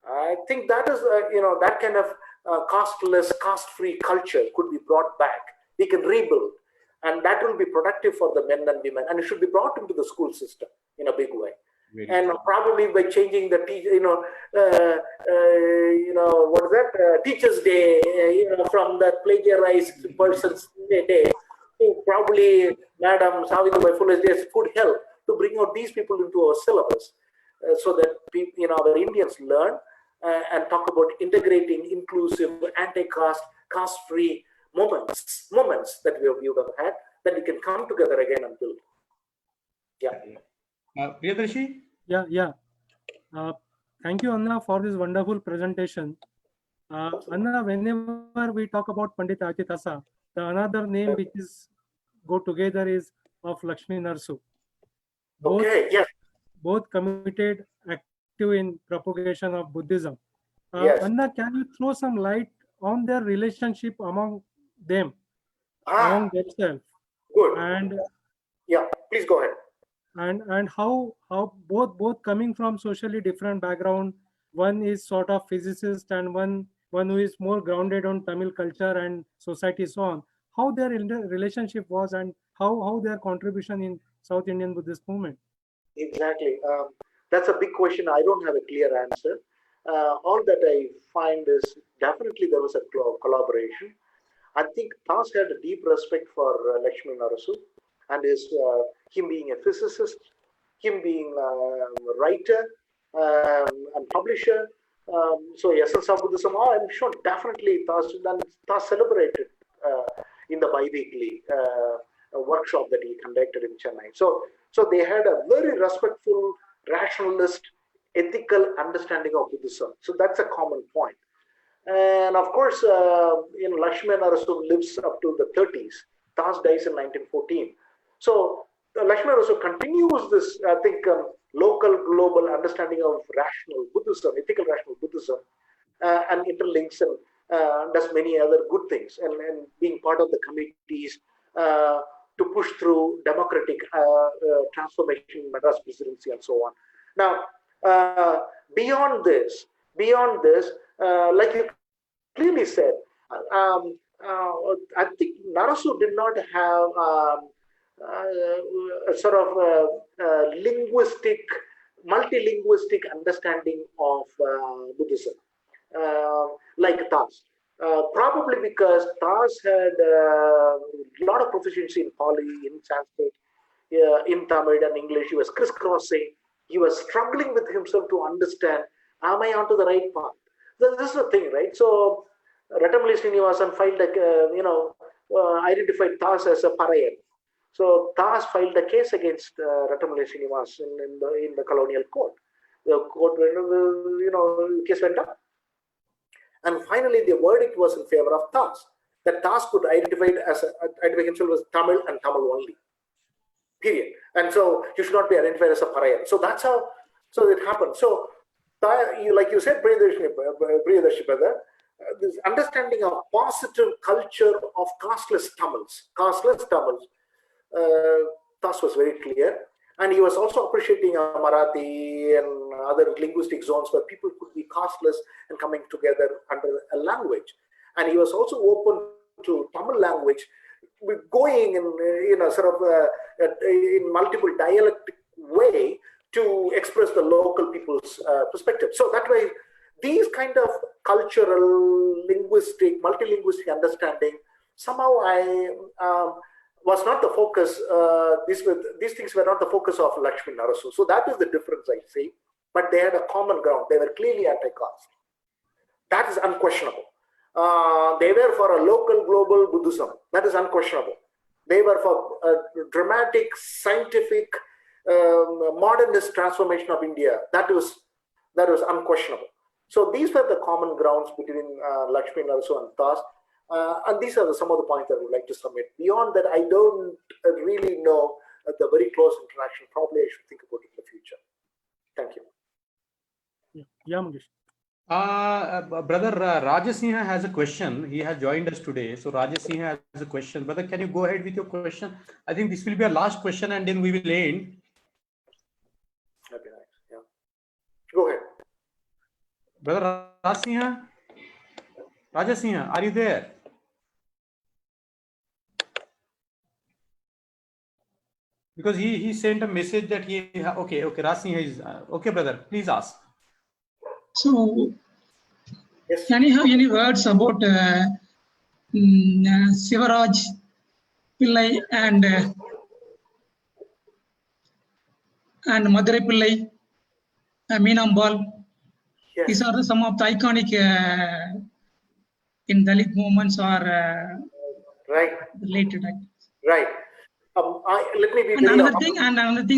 I think that is, that kind of casteless, caste-free culture could be brought back. We can rebuild, and that will be productive for the men and women, and it should be brought into the school system in a big way. And probably by changing the what is that Teachers' Day, from the plagiarized person's day. Probably Madam Savitribai Phule's days could help to bring out these people into our syllabus, so that our Indians learn and talk about integrating, inclusive, anti-caste, caste-free moments that we would have had, that we can come together again and build. Priyadarshi? Yeah. Thank you, Anna, for this wonderful presentation. Anna, whenever we talk about Pandit Iyothee Thass, the another name which is go together is of Lakshmi Narasu. Both committed, active in propagation of Buddhism. Anna, can you throw some light on their relationship among them, among themselves? Good. And please go ahead. And how both coming from socially different background. One is sort of physicist, and one who is more grounded on Tamil culture and society, so on. How their relationship was, and how their contribution in South Indian Buddhist movement. Exactly. That's a big question. I don't have a clear answer. All that I find is definitely there was a collaboration. I think Thass had a deep respect for Lakshmi Narasu, and him being a physicist, him being a writer and publisher. So Essence of Buddhism, I'm sure definitely Thass celebrated in the bi-weekly workshop that he conducted in Chennai. So they had a very respectful, rationalist, ethical understanding of Buddhism. So that's a common point. And of course, Lakshmi Narasu lives up to the 30s. Thass dies in 1914. So Lakshmi Narasu continues this, I think, local, global understanding of rational Buddhism, ethical rational Buddhism, and interlinks and does many other good things, and being part of the committees to push through democratic transformation in Madras presidency and so on. Now, beyond this, like you clearly said, I think Narasu did not have a sort of multilinguistic understanding of Buddhism, like Thass. Probably because Thass had a lot of proficiency in Pali, in Sanskrit, in Tamil and English. He was crisscrossing. He was struggling with himself to understand, am I onto the right path? This is the thing, right? So Ratamali Srinivasan filed identified Thass as a Parayan. So Thass filed a case against Ratamali Srinivasan in the colonial court. The court, the case went up. And finally, the verdict was in favor of Thass. That Thass could identify himself as Tamil and Tamil only. period. And so you should not be identified as a pariah. So that's how, so it happened. So like you said, Priyadarshi brother, this understanding of positive culture of casteless Tamils, Thass was very clear. And he was also appreciating Marathi and other linguistic zones where people could be casteless and coming together under a language. And he was also open to Tamil language, going in in multiple dialectic way to express the local people's perspective. So that way, these kind of cultural, linguistic, multilinguistic understanding, somehow was not the focus. These things were not the focus of Lakshmi Narasu. So that is the difference, I see. But they had a common ground. They were clearly anti-caste. That is unquestionable. They were for a local, global Buddhism. That is unquestionable. They were for a dramatic, scientific, modernist transformation of India. That was unquestionable. So these were the common grounds between Lakshmi Narasu and Thass. And these are some of the points that I would like to submit. Beyond that, I don't really know the very close interaction. Probably I should think about it in the future. Thank you. Yeah, Mangesh. Brother Rajasingha has a question. He has joined us today. So Rajasingha has a question. Brother, can you go ahead with your question? I think this will be our last question and then we will end. That'd be nice. Yeah. Go ahead. Brother Rajasingha, are you there? Because he sent a message that okay, Rajasingha is okay, brother. Please ask. So, Yes. can you have any words about Sivaraj Pillai and Madurai Pillai, Meenambal? Yes. These are some of the iconic in Dalit movements or Right. related actors. Right. Let me be And very another thing,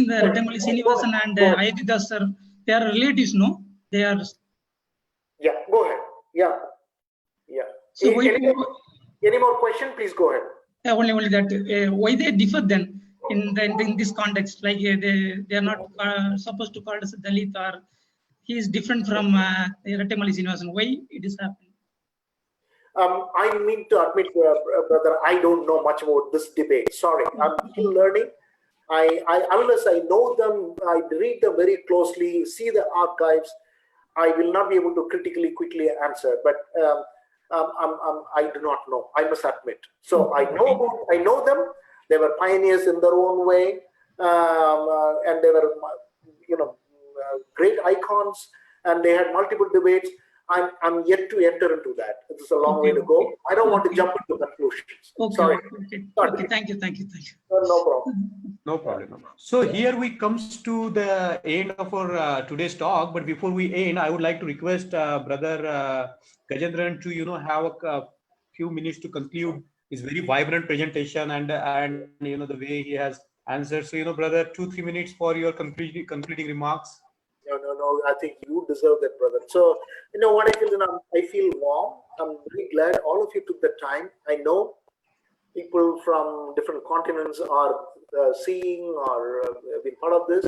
the Ratamali Srinivasan and Iyothee Thass, sir, they are relatives, no? They are. Yeah, go ahead. Yeah. So any more question? Please go ahead. Only that. Why they differ then in this context? Like they are not supposed to call us Dalit, or he is different from Ratamali Srinivasan. Why it is happening? I mean to admit, brother, I don't know much about this debate. Sorry, I'm still learning. Unless I know them, I read them very closely, see the archives, I will not be able to quickly answer. But I do not know. I must admit. So I know them. They were pioneers in their own way, and they were, great icons. And they had multiple debates. I'm yet to enter into that. It's a long way to go. I don't want to jump into conclusions. Sorry. Okay. Thank you. No problem. No problem. So here we comes to the end of our today's talk. But before we end, I would like to request Brother Gajendran to have a few minutes to conclude his very vibrant presentation and the way he has answered. So brother, 2-3 minutes for your concluding remarks. No. I think you deserve that, brother. So, what I feel? I feel warm. I'm very glad all of you took the time. I know people from different continents are seeing or have been part of this.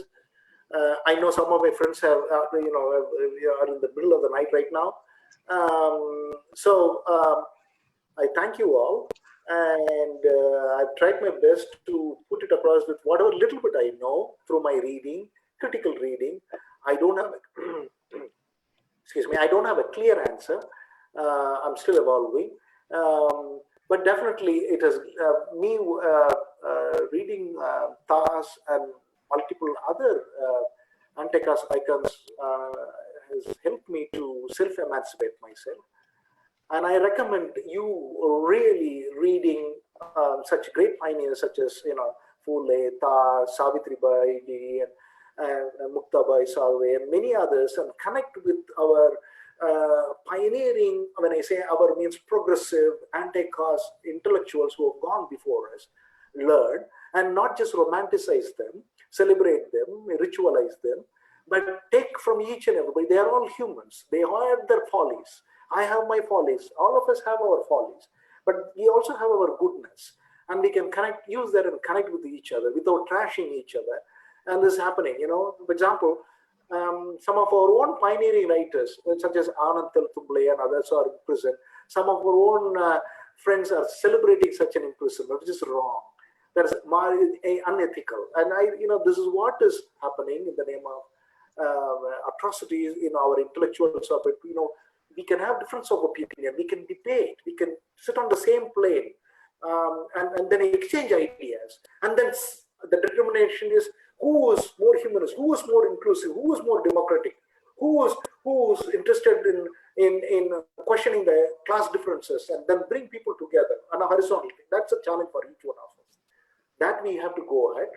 I know some of my friends are in the middle of the night right now. So I thank you all, and I've tried my best to put it across with whatever little bit I know through my reading, critical reading. I don't have I don't have a clear answer. I'm still evolving, but definitely it has me reading Thass and multiple other anti-caste icons has helped me to self-emancipate myself. And I recommend you really reading such great pioneers such as Phule, Thass, Savitribai, and Muktabai Salve, and many others, and connect with our pioneering. When I say our, means progressive anti-caste intellectuals who have gone before us, learn, and not just romanticize them, celebrate them, ritualize them, but take from each and everybody. They are all humans. They all have their follies. I have my follies. All of us have our follies, but we also have our goodness. and we can use that and connect with each other without trashing each other. And this is happening, for example, some of our own pioneering writers, such as Anand Telthumble and others, are in prison. Some of our own friends are celebrating such an imprisonment, which is wrong. That is unethical. And this is what is happening in the name of atrocities in our intellectuals. But we can have difference of opinion, we can debate, we can sit on the same plane, and then exchange ideas. And then the determination is who is more humanist, who is more inclusive, who is more democratic, who is interested in questioning the class differences, and then bring people together on a horizontal thing. That's a challenge for each one of us. That we have to go ahead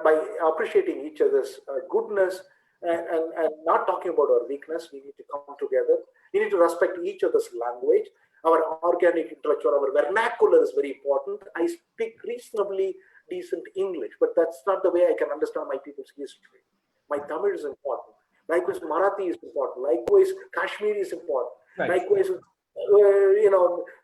by appreciating each other's goodness and not talking about our weakness. We need to come together. We need to respect each other's language. Our organic intellectual, our vernacular is very important. I speak reasonably decent English, but that's not the way I can understand my people's history. My Tamil is important. Likewise, Marathi is important. Likewise, Kashmiri is important. Right. Likewise,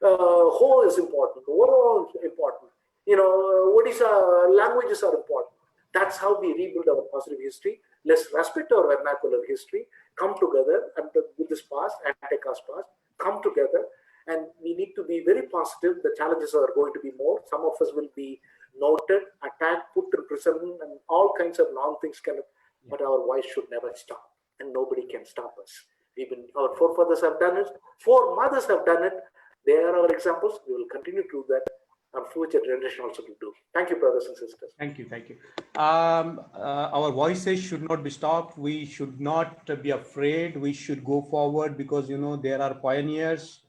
Ho is important. Oro is important. Odisha languages are important. That's how we rebuild our positive history. Let's respect our vernacular history, come together, and with this past, anti-caste past, come together, and we need to be very positive. The challenges are going to be more. Some of us will be noted, attacked, put in prison, and all kinds of non-things can, but our voice should never stop, and nobody can stop us. Our forefathers have done it, foremothers have done it. They are our examples. We will continue to do that. Our future generation also will do. Thank you, brothers and sisters. Thank you. Our voices should not be stopped. We should not be afraid. We should go forward, because there are pioneers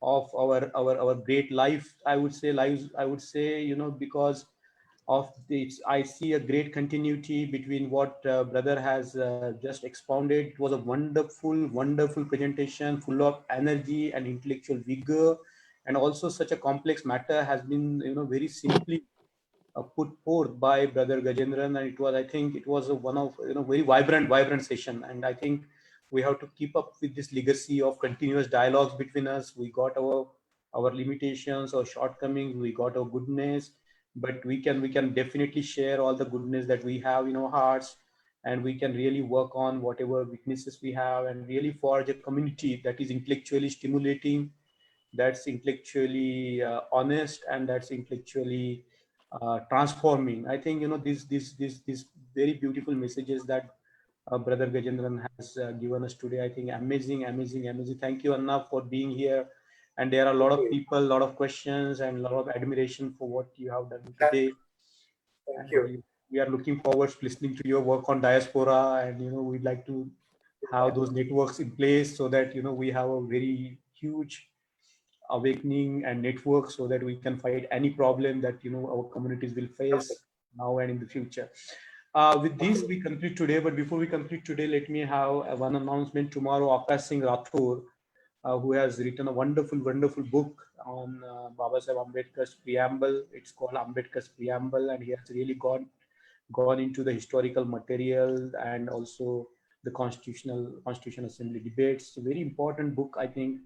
of our great life. I would say because of this, I see a great continuity between what brother has just expounded. It was a wonderful presentation, full of energy and intellectual vigor. And also such a complex matter has been, very simply put forth by Brother Gajendran. And I think it was one of, very vibrant session. And I think we have to keep up with this legacy of continuous dialogues between us. We got our limitations, our shortcomings, we got our goodness, but we can definitely share all the goodness that we have in our hearts. And we can really work on whatever weaknesses we have, and really forge a community that is intellectually stimulating, that's intellectually honest, and that's intellectually transforming. I think these very beautiful messages that Brother Gajendran has given us today. I think amazing. Thank you, Anna, for being here. And there are a lot of people, a lot of questions, and a lot of admiration for what you have done today. Thank you. We are looking forward to listening to your work on diaspora, and we'd like to have those networks in place, so that we have a very huge awakening and network, so that we can fight any problem that our communities will face now and in the future. With this, we conclude today. But before we conclude today, let me have one announcement. Tomorrow, Akash Singh Rathore, who has written a wonderful book on Baba Saheb Ambedkar's preamble. It's called Ambedkar's Preamble, and he has really gone into the historical material and also the Constitutional Assembly debates. It's a very important book, I think.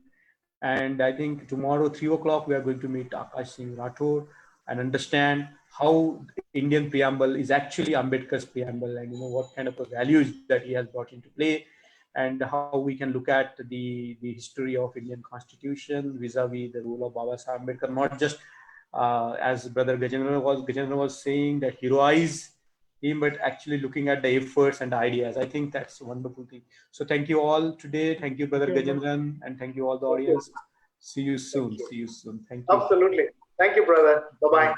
And I think tomorrow, 3 o'clock, we are going to meet Akash Singh Rathore and understand how Indian preamble is actually Ambedkar's preamble, and what kind of values that he has brought into play, and how we can look at the history of Indian Constitution vis-a-vis the rule of Baba Saheb Ambedkar, not just as Brother Gajendran was saying, that heroize him, but actually looking at the efforts and the ideas. I think that's a wonderful thing. So thank you all today. Thank you, Brother Gajendran, and thank you all the audience. See you soon. Thank you. Absolutely. Thank you, brother. Bye-bye.